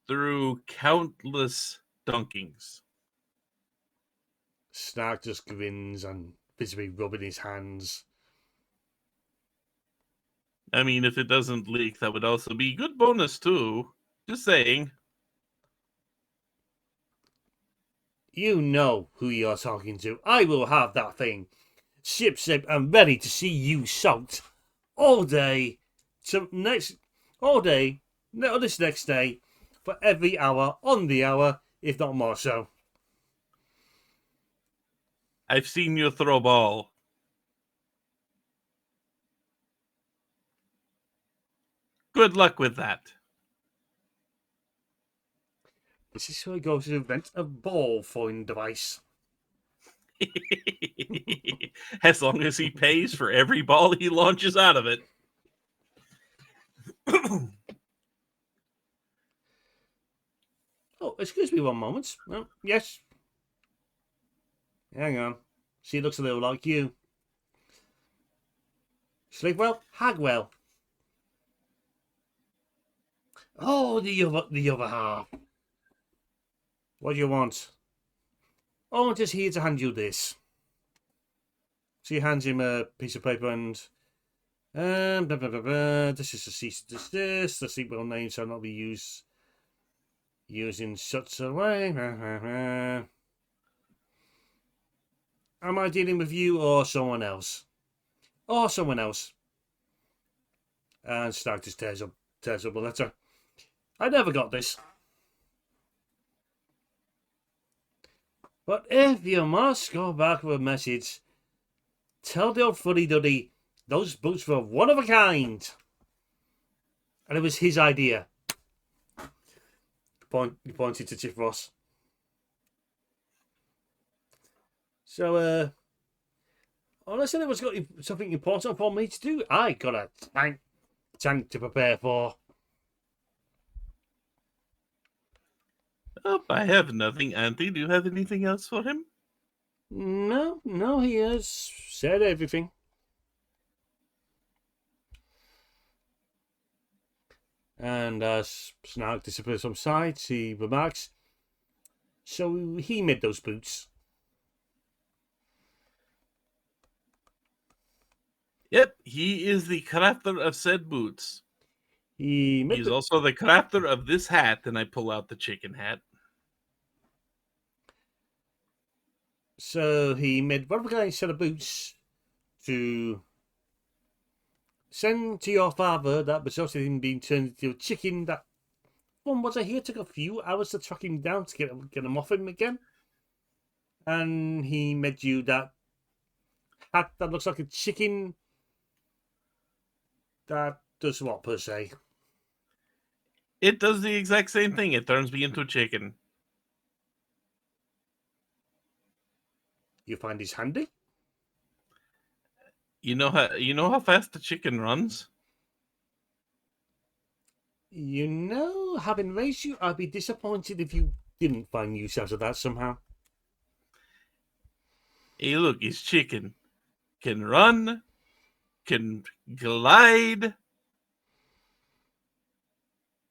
through countless dunkings. Snark just grins and visibly rubbing his hands. I mean, if it doesn't leak, that would also be good bonus too. Just saying. You know who you're talking to. I will have that thing shipshape and ready to see you soaked all day, all day, not this next day, for every hour on the hour, if not more so. I've seen you throw ball. Good luck with that. This is where he goes to invent a ball throwing device. As long as he pays for every ball he launches out of it. Oh, excuse me one moment. Oh, yes. Hang on. She looks a little like you. Sleep well, Hagwell. Oh, the other half. What do you want? Oh, I'm just here to hand you this. She hands him a piece of paper and blah, blah, blah, blah. This is a cease and desist. The sleep well name shall not be used in such a way. Am I dealing with you or someone else? Or someone else. And Stark just tears up the letter. I never got this. But if you must go back with a message, tell the old fuddy duddy those boots were one of a kind. And it was his idea. He pointed to Chiffross. So, unless anyone's got something important for me to do, I got a tank to prepare for. Oh, I have nothing, Auntie. Do you have anything else for him? No, he has said everything. And as Snark disappears from sight, he remarks, so he made those boots. Yep, he is the crafter of said boots. He met He's the, also the crafter of this hat, and I pull out the chicken hat. so he made one of a set of boots to send to your father that resulted in him being turned into a chicken. That one was it here took a few hours to track him down to get him off him again. And he made you that hat that looks like a chicken. That does what per se? It does the exact same thing. It turns me into a chicken. You find he's handy. You know how fast the chicken runs? You know, having raised you, I'd be disappointed if you didn't find use out of that somehow. Hey, look, he's chicken. Can run, can glide,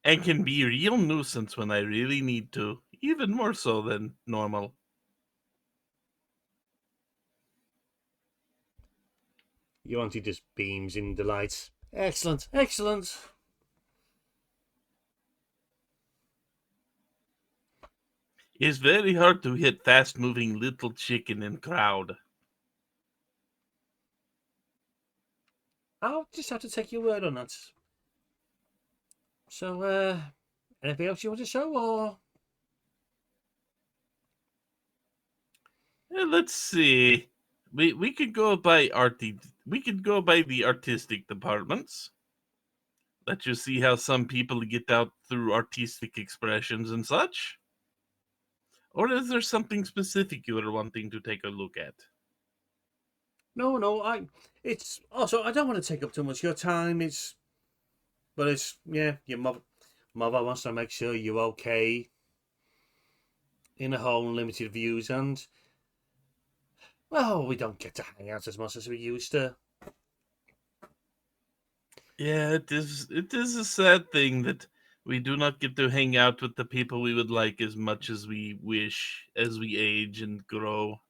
and can be a real nuisance when I really need to, even more so than normal. Your auntie just beams in delight. Excellent, excellent. It's very hard to hit fast-moving little chicken in crowd. I'll just have to take your word on that. So, anything else you want to show, or Let's see. We could go by we could go by the artistic departments. Let you see how some people get out through artistic expressions and such. Or is there something specific you are wanting to take a look at? no, no? It's also I don't want to take up too much of your time. But it's yeah, your mother wants to make sure you're okay in a whole limited views, and well, we don't get to hang out as much as we used to. Yeah, it is a sad thing that we do not get to hang out with the people we would like as much as we wish as we age and grow.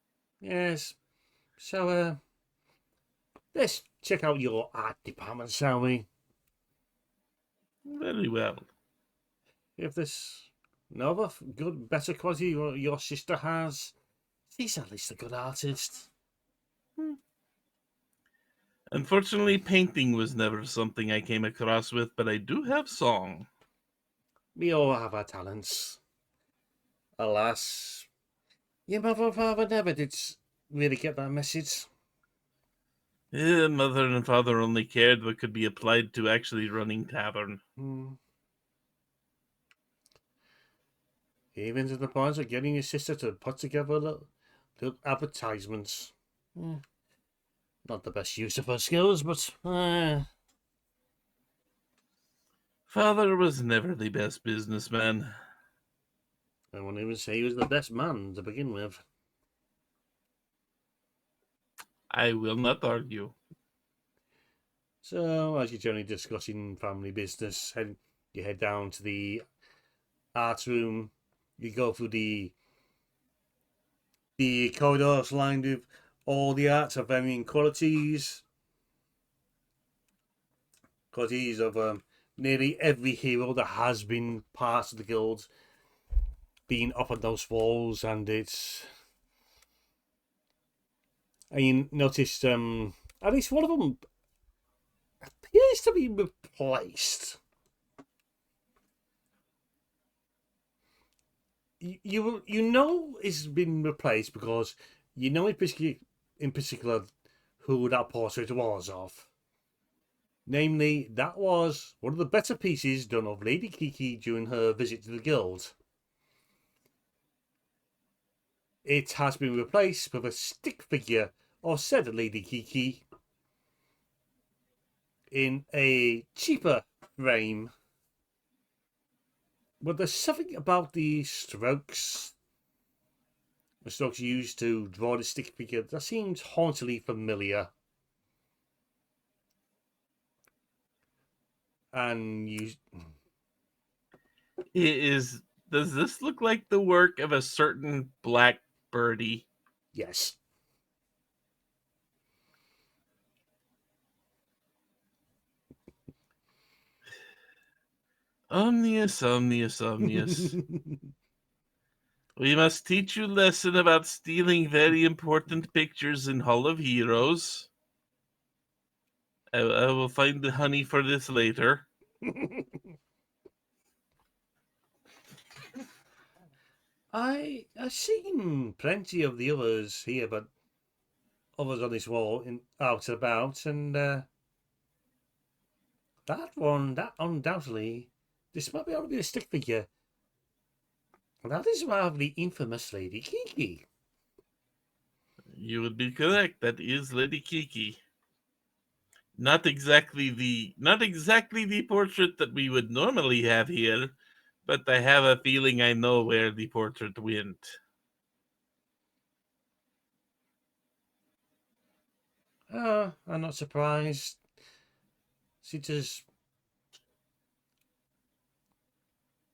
Yes. So, let's check out your art department, shall we? Very well. If there's no other good, better quality your sister has, she's at least a good artist. Hmm. Unfortunately, painting was never something I came across with, but I do have song. We all have our talents. Alas, your mother and father never did really get that message. Mother and father only cared what could be applied to actually running tavern. Hmm. Even to the point of getting your sister to put together little advertisements. Hmm. Not the best use of her skills, but Father was never the best businessman. I won't even say he was the best man to begin with. I will not argue. So, as you're generally discussing family business, you head down to the art room. You go through the corridors lined with all the arts of varying qualities. Qualities of nearly every hero that has been part of the guild being up on those walls, and you noticed at least one of them appears to be replaced. You know it's been replaced because you know in particular who that portrait was of. Namely, that was one of the better pieces done of Lady Kiki during her visit to the guild. It has been replaced with a stick figure of said Lady Kiki in a cheaper frame. But there's something about the strokes used to draw the stick figure that seems hauntingly familiar. And you, Does this look like the work of a certain black birdie? yes, Omnius, omnius, omnius. We must teach you lesson about stealing very important pictures in Hall of Heroes. I will find the honey for this later. I've seen plenty of the others here, but others on this wall out and about, and that undoubtedly, this might be only a stick figure. That is rather the infamous Lady Kiki. You would be correct. That is Lady Kiki. Not exactly the portrait that we would normally have here, but I have a feeling I know where the portrait went. I'm not surprised. She does.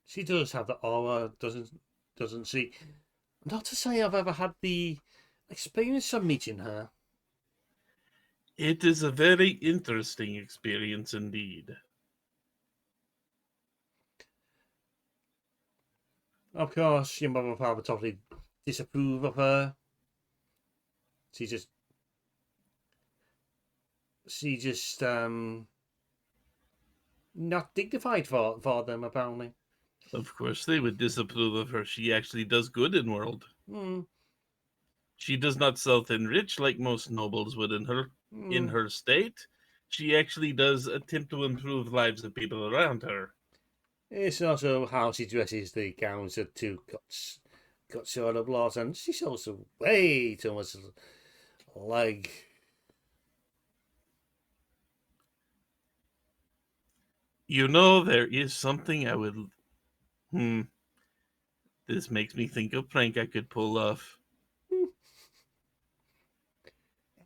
She does have the aura, doesn't she? Not to say I've ever had the experience of meeting her. It is a very interesting experience indeed. Of course, your mother and father totally disapprove of her. She just not dignified for them apparently. Of course, they would disapprove of her. She actually does good in world. Hmm. She does not self-enrich like most nobles would in her state. She actually does attempt to improve lives of people around her. It's also how she dresses. The gowns are too cut short of laws, and she's also way too much leg. You know, there is something I would. This makes me think of prank I could pull off.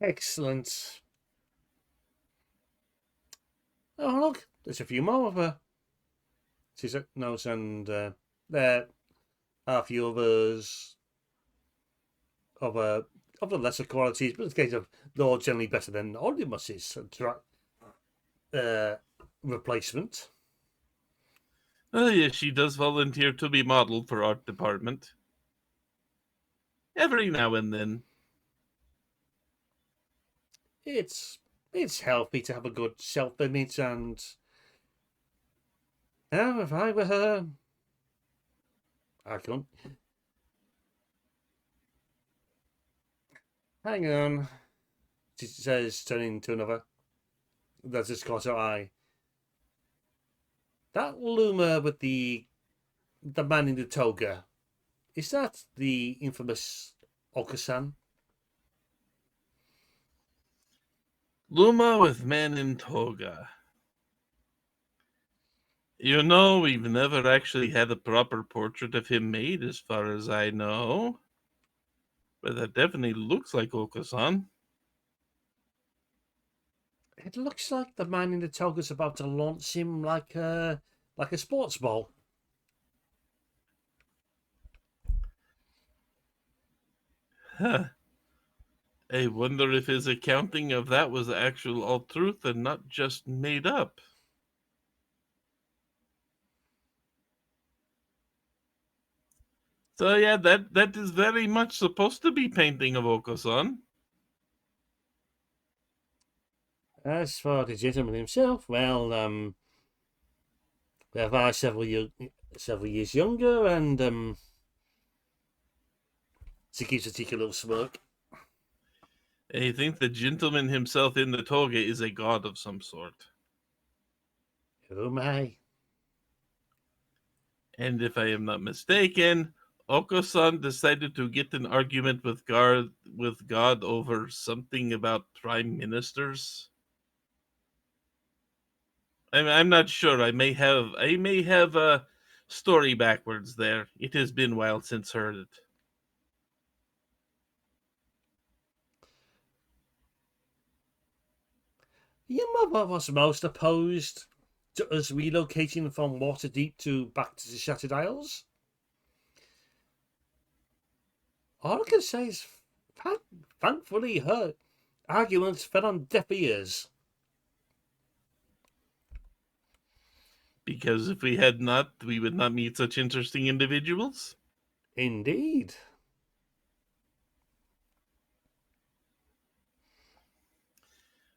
Excellent. Oh look, there's a few more of her. She's knows, and there are a few others of the lesser qualities, but it's a case of they're generally better than Onimus's replacement. Oh, yes, she does volunteer to be modeled for art department. Every now and then. It's healthy to have a good self-image, and if I were her, I couldn't. Hang on, she says, turning to another. That's just caught her eye. That loomer with the man in the toga, is that the infamous Okasan? Luma with man in toga. You know, we've never actually had a proper portrait of him made, as far as I know. But that definitely looks like Okasan. It looks like the man in the toga's about to launch him like a sports ball. Huh. I wonder if his accounting of that was actual all truth and not just made up. So yeah, that is very much supposed to be painting of Okasan. As for the gentleman himself, well, I several years younger, and she keeps a cheeky little smirk. I think the gentleman himself in the toga is a god of some sort. Oh my! And if I am not mistaken, Okasan decided to get an argument with God over something about prime ministers. I'm not sure. I may have a story backwards there. It has been a while since heard it. Your mother was most opposed to us relocating from Waterdeep to back to the Shattered Isles. All I can say is, thankfully, her arguments fell on deaf ears. Because if we had not, we would not meet such interesting individuals. Indeed.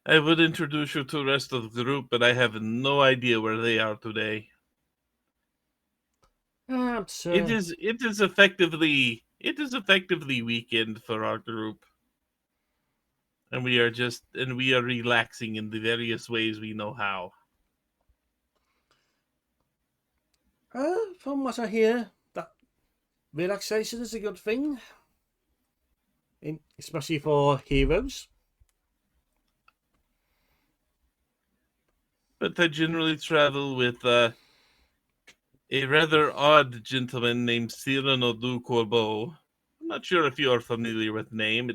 I would introduce you to the rest of the group, but I have no idea where they are today. It is effectively weekend for our group. And we are relaxing in the various ways we know how. From what I hear, that relaxation is a good thing, especially for heroes. But I generally travel with a rather odd gentleman named Cyrano du Corbeau. I'm not sure if you are familiar with the name.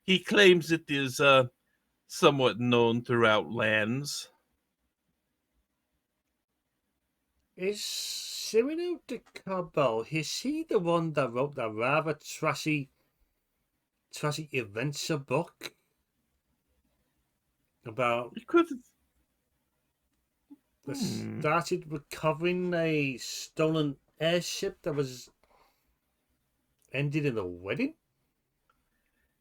He claims it is somewhat known throughout lands. Is Cyrano de Carbol, is he the one that wrote that rather trashy adventure book about that started recovering a stolen airship that was ended in a wedding?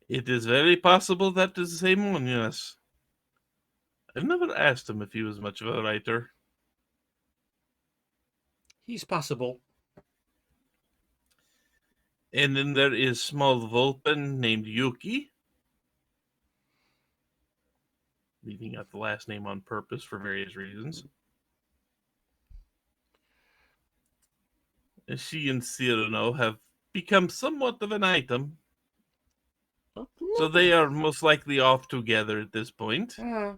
It is very possible that is the same one, yes. I've never asked him if he was much of a writer. He's passable. And then there is small Vulpin named Yuki. Leaving out the last name on purpose for various reasons. She and Cyrano have become somewhat of an item. So they are most likely off together at this point. Never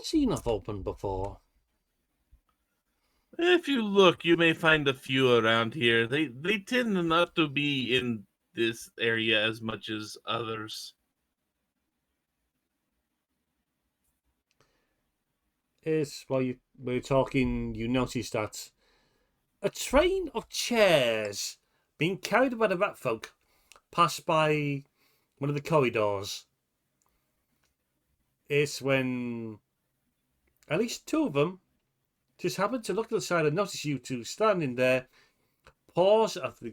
seen a Vulpin before. If you look, you may find a few around here. They tend not to be in this area as much as others. Is while we're talking, you notice that a train of chairs being carried by the rat folk passed by one of the corridors. It's when at least two of them just happen to look to the side and notice you two standing there, pause after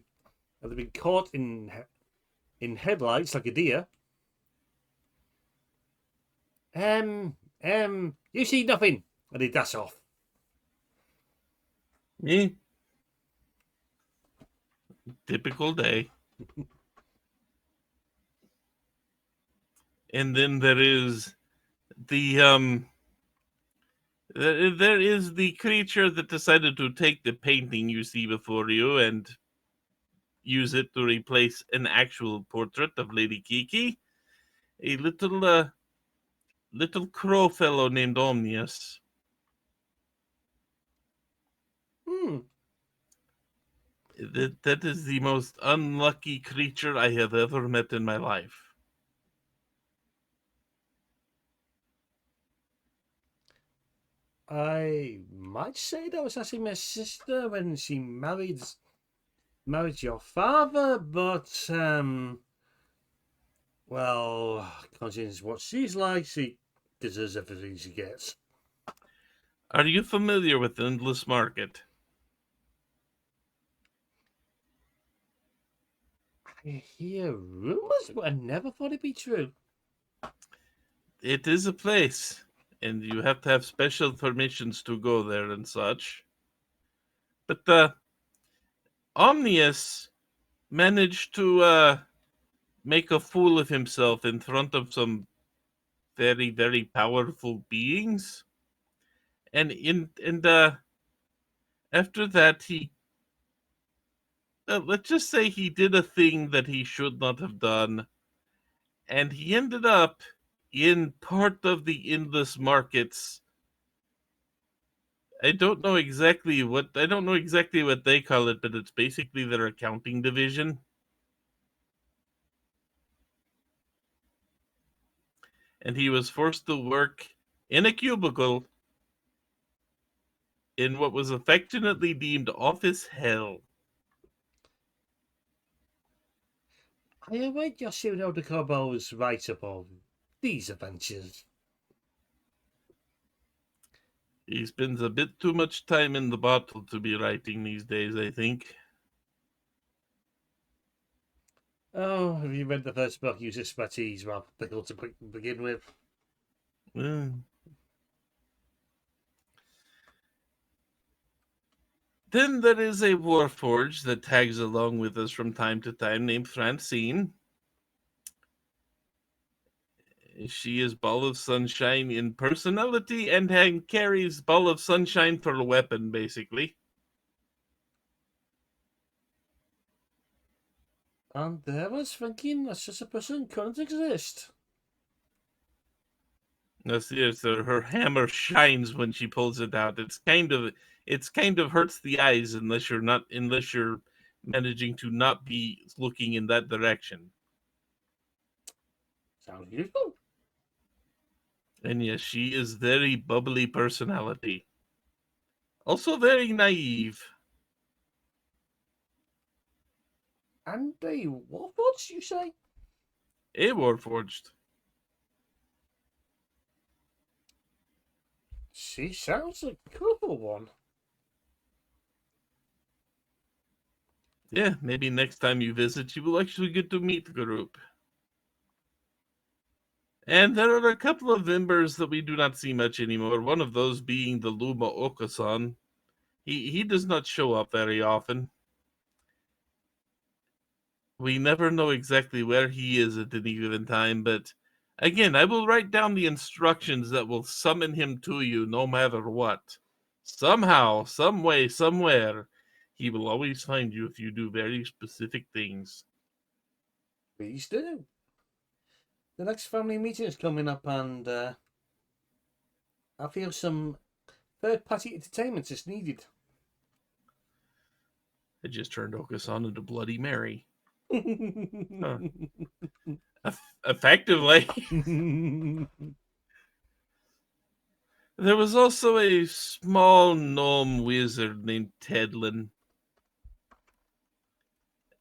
they've been caught in headlights like a deer. You see nothing, and they dash off. Yeah. Typical day. And then there is the there is the creature that decided to take the painting you see before you and use it to replace an actual portrait of Lady Kiki. A little crow fellow named Omnius. That is the most unlucky creature I have ever met in my life. I might say that was actually my sister when she married your father, but well, considering what she's like, she deserves everything she gets. Are you familiar with Endless Market? I hear rumors, but I never thought it'd be true. It is a place, and you have to have special permissions to go there and such. But Omnius managed to make a fool of himself in front of some very, very powerful beings. And after that, he let's just say he did a thing that he should not have done, and he ended up in part of the endless markets. I don't know exactly what they call it, but it's basically their accounting division. And he was forced to work in a cubicle in what was affectionately deemed office hell. I await your Cyrano de Corbeau's write-up of these adventures. He spends a bit too much time in the bottle to be writing these days, I think. Oh, have you read the first book? You suspect he's well difficult to begin with. Well, then there is a warforged that tags along with us from time to time named Francine. She is Ball of Sunshine in personality and carries Ball of Sunshine for a weapon, basically. And there I was thinking that such a person couldn't exist. Yes, her hammer shines when she pulls it out. It's kind of hurts the eyes unless you're managing to not be looking in that direction. Sounds beautiful. And yes, she is very bubbly personality. Also very naive. And a what you say? A warforged. She sounds a colourful one. Yeah, maybe next time you visit, you will actually get to meet the group. And there are a couple of members that we do not see much anymore. One of those being the Luma Okasan. He does not show up very often. We never know exactly where he is at any given time, but again, I will write down the instructions that will summon him to you no matter what. Somehow, some way, somewhere, he will always find you if you do very specific things. Please do. The next family meeting is coming up, and I feel some third-party entertainment is needed. I just turned Okasan into Bloody Mary. Huh. Effectively. There was also a small gnome wizard named Tedlin.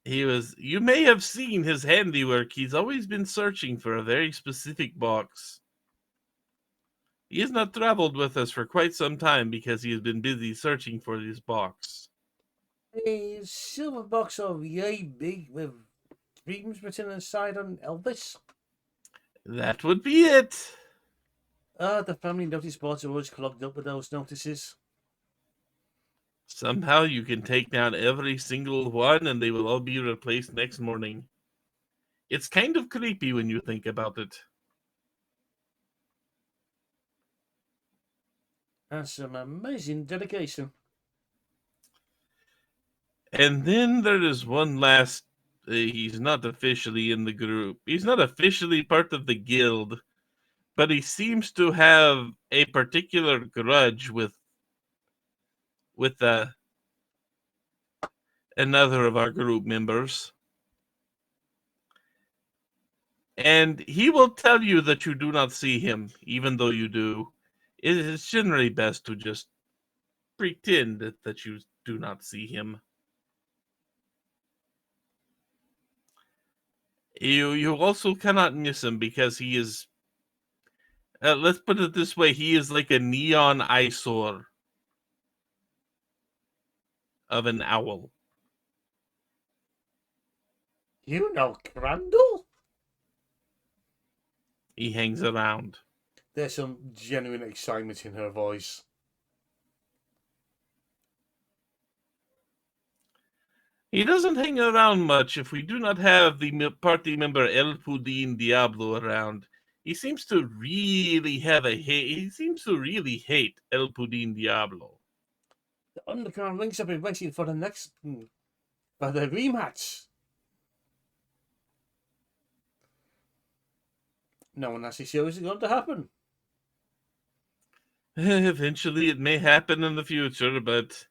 You may have seen his handiwork. He's always been searching for a very specific box. He has not traveled with us for quite some time because he has been busy searching for this box. A silver box of yay big with dreams written inside on Elvis. That would be it. The family notice boards are always clogged up with those notices. Somehow you can take down every single one and they will all be replaced next morning. It's kind of creepy when you think about it. That's some amazing dedication. And then there is one last. He's not officially in the group. He's not officially part of the guild, but he seems to have a particular grudge with another of our group members. And he will tell you that you do not see him, even though you do. It is generally best to just pretend that you do not see him. You also cannot miss him because he is. Let's put it this way: he is like a neon eyesore of an owl. You know Crandall? He hangs around. There's some genuine excitement in her voice. He doesn't hang around much if we do not have the party member El Pudin Diablo around. He seems to really He seems to really hate El Pudin Diablo. The underground links have been waiting for the for the rematch. No one actually shows it's going to happen. Eventually, it may happen in the future, but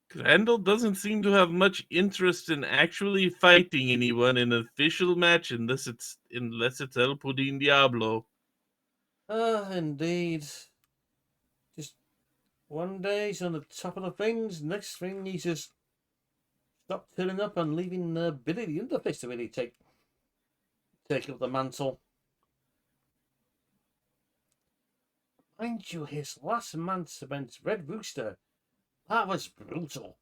Crandall doesn't seem to have much interest in actually fighting anyone in an official match unless it's El Pudin Diablo. Indeed. Just one day he's on the top of the things, next thing he's just stopped turning up and leaving Billy the Underfist to really take up the mantle. Mind you, his last month's against Red Rooster, that was brutal.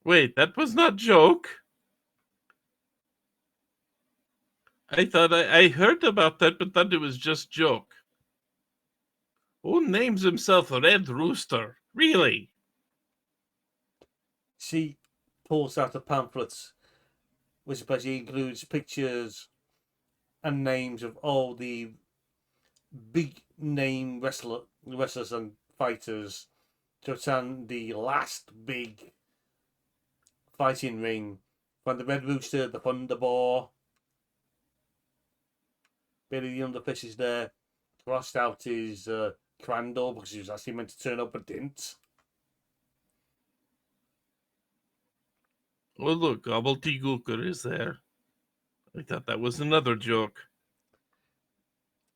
Wait, that was not joke. I thought I heard about that, but thought it was just joke. Who names himself Red Rooster? Really? She pulls out the pamphlets, which basically includes pictures and names of all the big name wrestlers and fighters to attend the last big fighting ring. From the Red Rooster, the Thunderball, Billy the Underfish is there. Crossed out his Crandall because he was actually meant to turn up but didn't. Oh, look, Gobbledygooker is there. I thought that was another joke.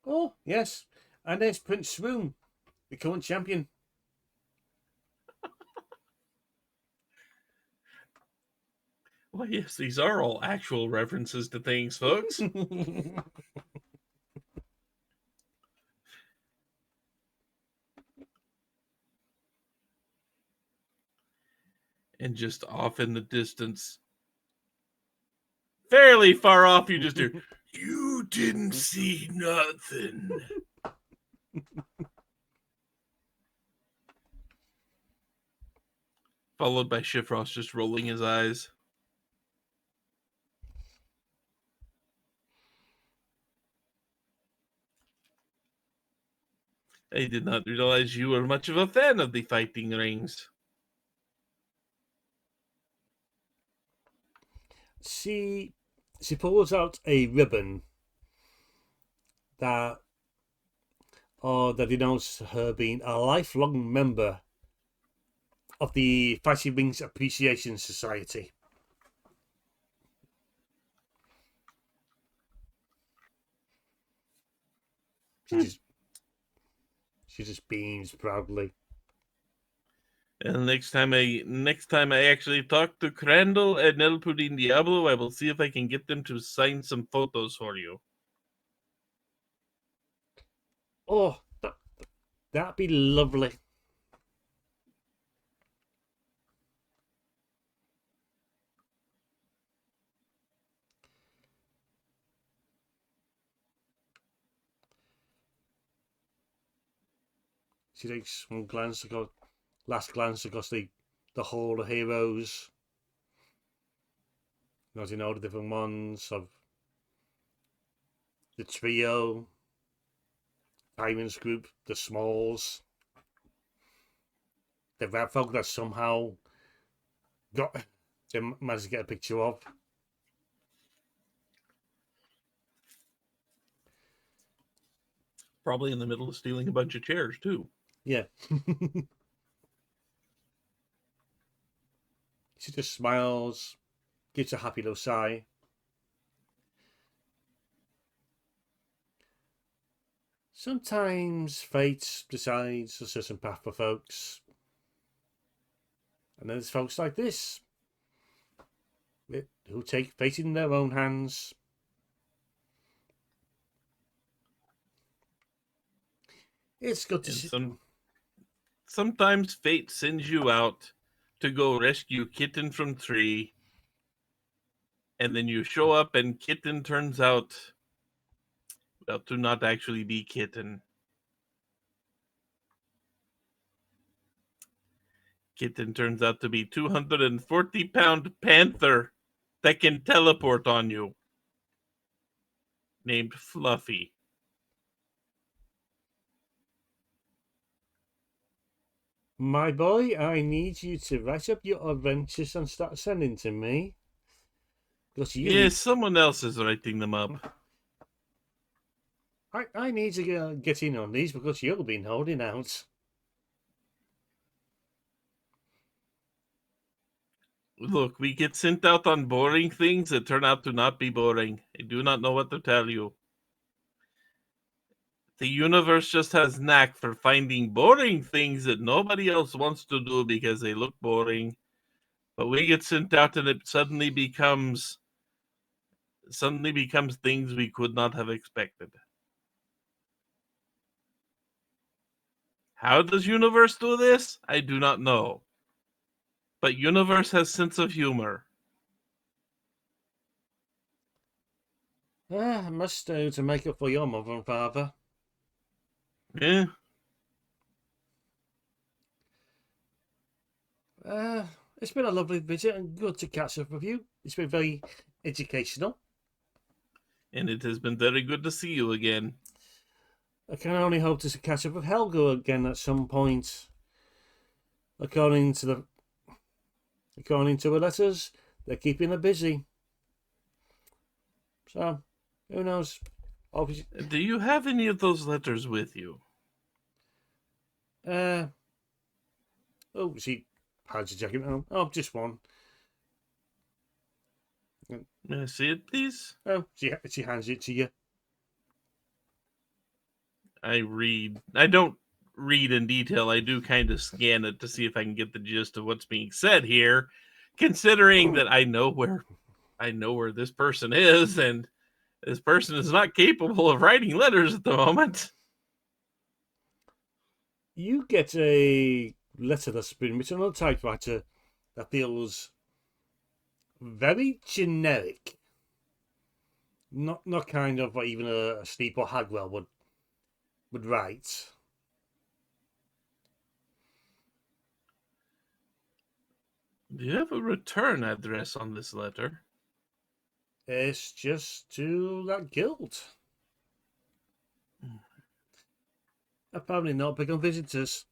Oh, yes. And there's Prince Swoon, the current champion. Well, yes, these are all actual references to things, folks. And just off in the distance, fairly far off, you just hear, "You didn't see nothing." Followed by Chiffross just rolling his eyes. I did not realize you were much of a fan of the fighting rings. She pulls out a ribbon that denotes her being a lifelong member of the Fighting Rings Appreciation Society. She just beams proudly. And next time I actually talk to Crandall and El Pudin Diablo, I will see if I can get them to sign some photos for you. Oh, that'd be lovely. She takes one last glance across the Hall of Heroes. As you know, the different ones of the trio, Diamond's group, the Smalls, the Red Folk that somehow they managed to get a picture of. Probably in the middle of stealing a bunch of chairs, too. Yeah. She just smiles, gives a happy little sigh. Sometimes fate decides a certain path for folks. And then there's folks like this who take fate in their own hands. It's good to see. Sometimes fate sends you out to go rescue Kitten from tree, and then you show up and Kitten turns out, well, to not actually be Kitten. Kitten turns out to be 240-pound panther that can teleport on you, named Fluffy. My boy, I need you to write up your adventures and start sending to me. Yes, someone else is writing them up. I need to get in on these because you've been holding out. Look, we get sent out on boring things that turn out to not be boring. I do not know what to tell you. The universe just has knack for finding boring things that nobody else wants to do because they look boring. But we get sent out and it suddenly becomes suddenly becomes things we could not have expected. How does Universe do this? I do not know. But Universe has sense of humor. I must do to make up for your mother and father. Eh, It's been a lovely visit and good to catch up with you. It's been very educational. and it has been very good to see you again. I can only hope to catch up with Helga again at some point. According to her letters, they're keeping her busy. So, who knows? Obviously, Do you have any of those letters with you? she hides her jacket. Oh, just one. May I see it, please? Oh, she hands it to you. I read. I don't read in detail. I do kind of scan it to see if I can get the gist of what's being said here, considering that I know where this person is, and this person is not capable of writing letters at the moment. You get a letter that's been written on a typewriter that feels very generic. Not kind of what even a Steep or Hagwell would write. Do you have a return address on this letter? It's just to that guild. Apparently not big on visitors.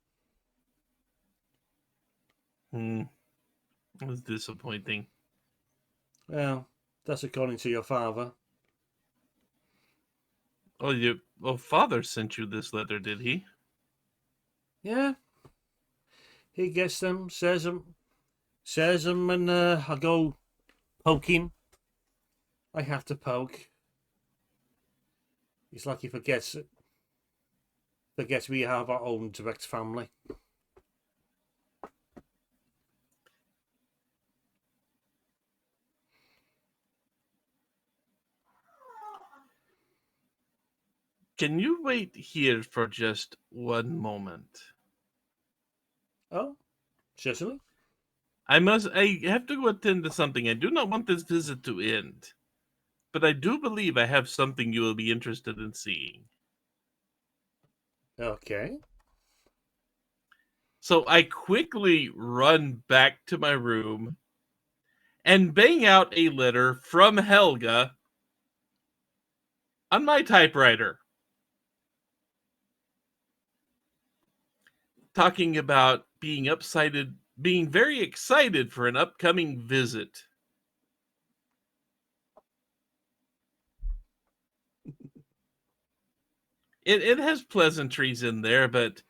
That's disappointing. Well, that's according to your father. Father sent you this letter, did he? Yeah, he gets them, says them, and I go poke him. I have to poke. It's like he forgets we have our own direct family. Can you wait here for just one moment? Oh, certainly. I have to go attend to something. I do not want this visit to end. But I do believe I have something you will be interested in seeing. Okay. So I quickly run back to my room and bang out a letter from Helga on my typewriter, talking about being very excited for an upcoming visit. It has pleasantries in there, but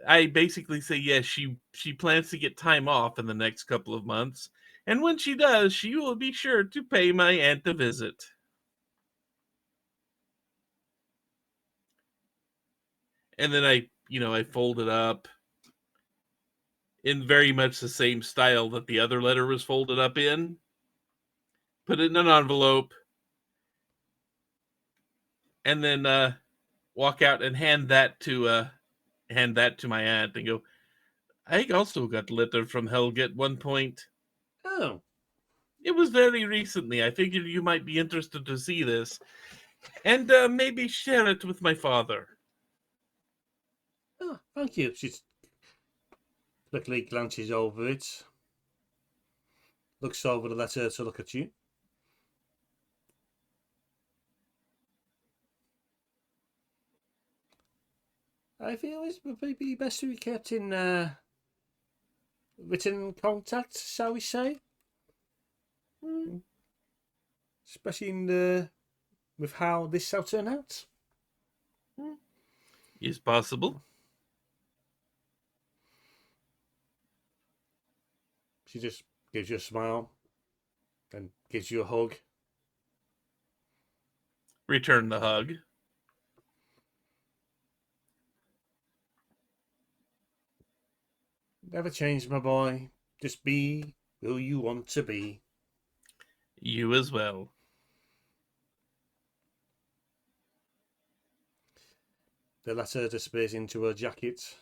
I basically say yes, she plans to get time off in the next couple of months, and when she does, she will be sure to pay my aunt a visit. And then I fold it up in very much the same style that the other letter was folded up in. Put it in an envelope, and then walk out and hand that to my aunt and go. I also got a letter from Helga at one point. Oh, It was very recently. I figured you might be interested to see this, and maybe share it with my father. thank you. She quickly glances over it, looks over the letter to look at you. I feel it would be best to be kept in written contact, shall we say? Especially with how this shall turn out. Is possible. She just gives you a smile and gives you a hug. Return the hug. Never change, my boy. Just be who you want to be. You as well. The letter disappears into her jacket.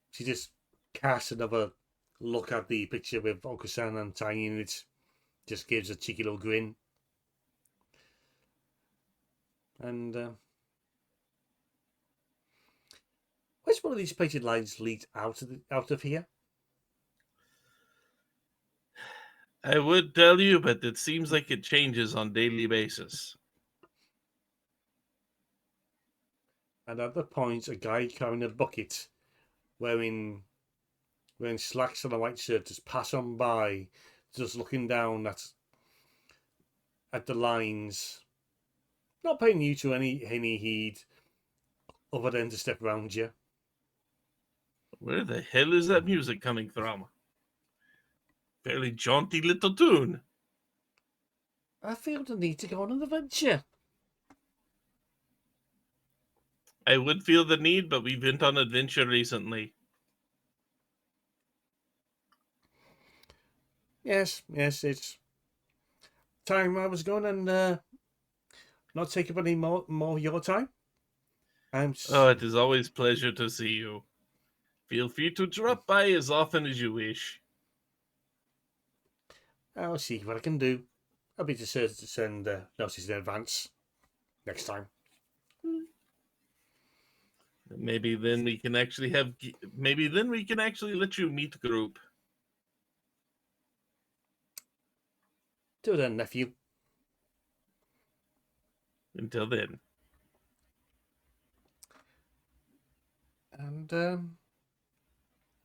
She just casts another look at the picture with Uncle Sam and Tiny in it. Just gives a cheeky little grin. And which one of these painted lines leads out of here? I would tell you, but it seems like it changes on daily basis. And at that point, a guy carrying a bucket, wearing slacks and a white shirt, just pass on by, just looking down at the lines, not paying you to any heed, other than to step around you. Where the hell is that music coming from? Fairly jaunty little tune. I feel the need to go on an adventure. I would feel the need, but we've been on adventure recently. Yes, it's time I was going and not take up any more of your time. Oh, it is always a pleasure to see you. Feel free to drop by as often as you wish. I'll see what I can do. I'll be decided to send notice in advance next time. Maybe then we can actually let you meet the group. Till then, nephew. Until then. And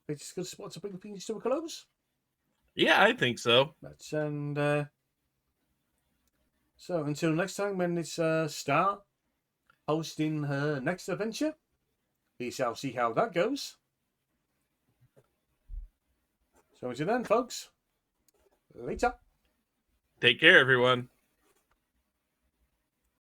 it's a good spot to bring things to a close. Yeah, I think so. So until next time, when it's Star hosting her next adventure, we shall see how that goes. So until then, folks, later. Take care, everyone.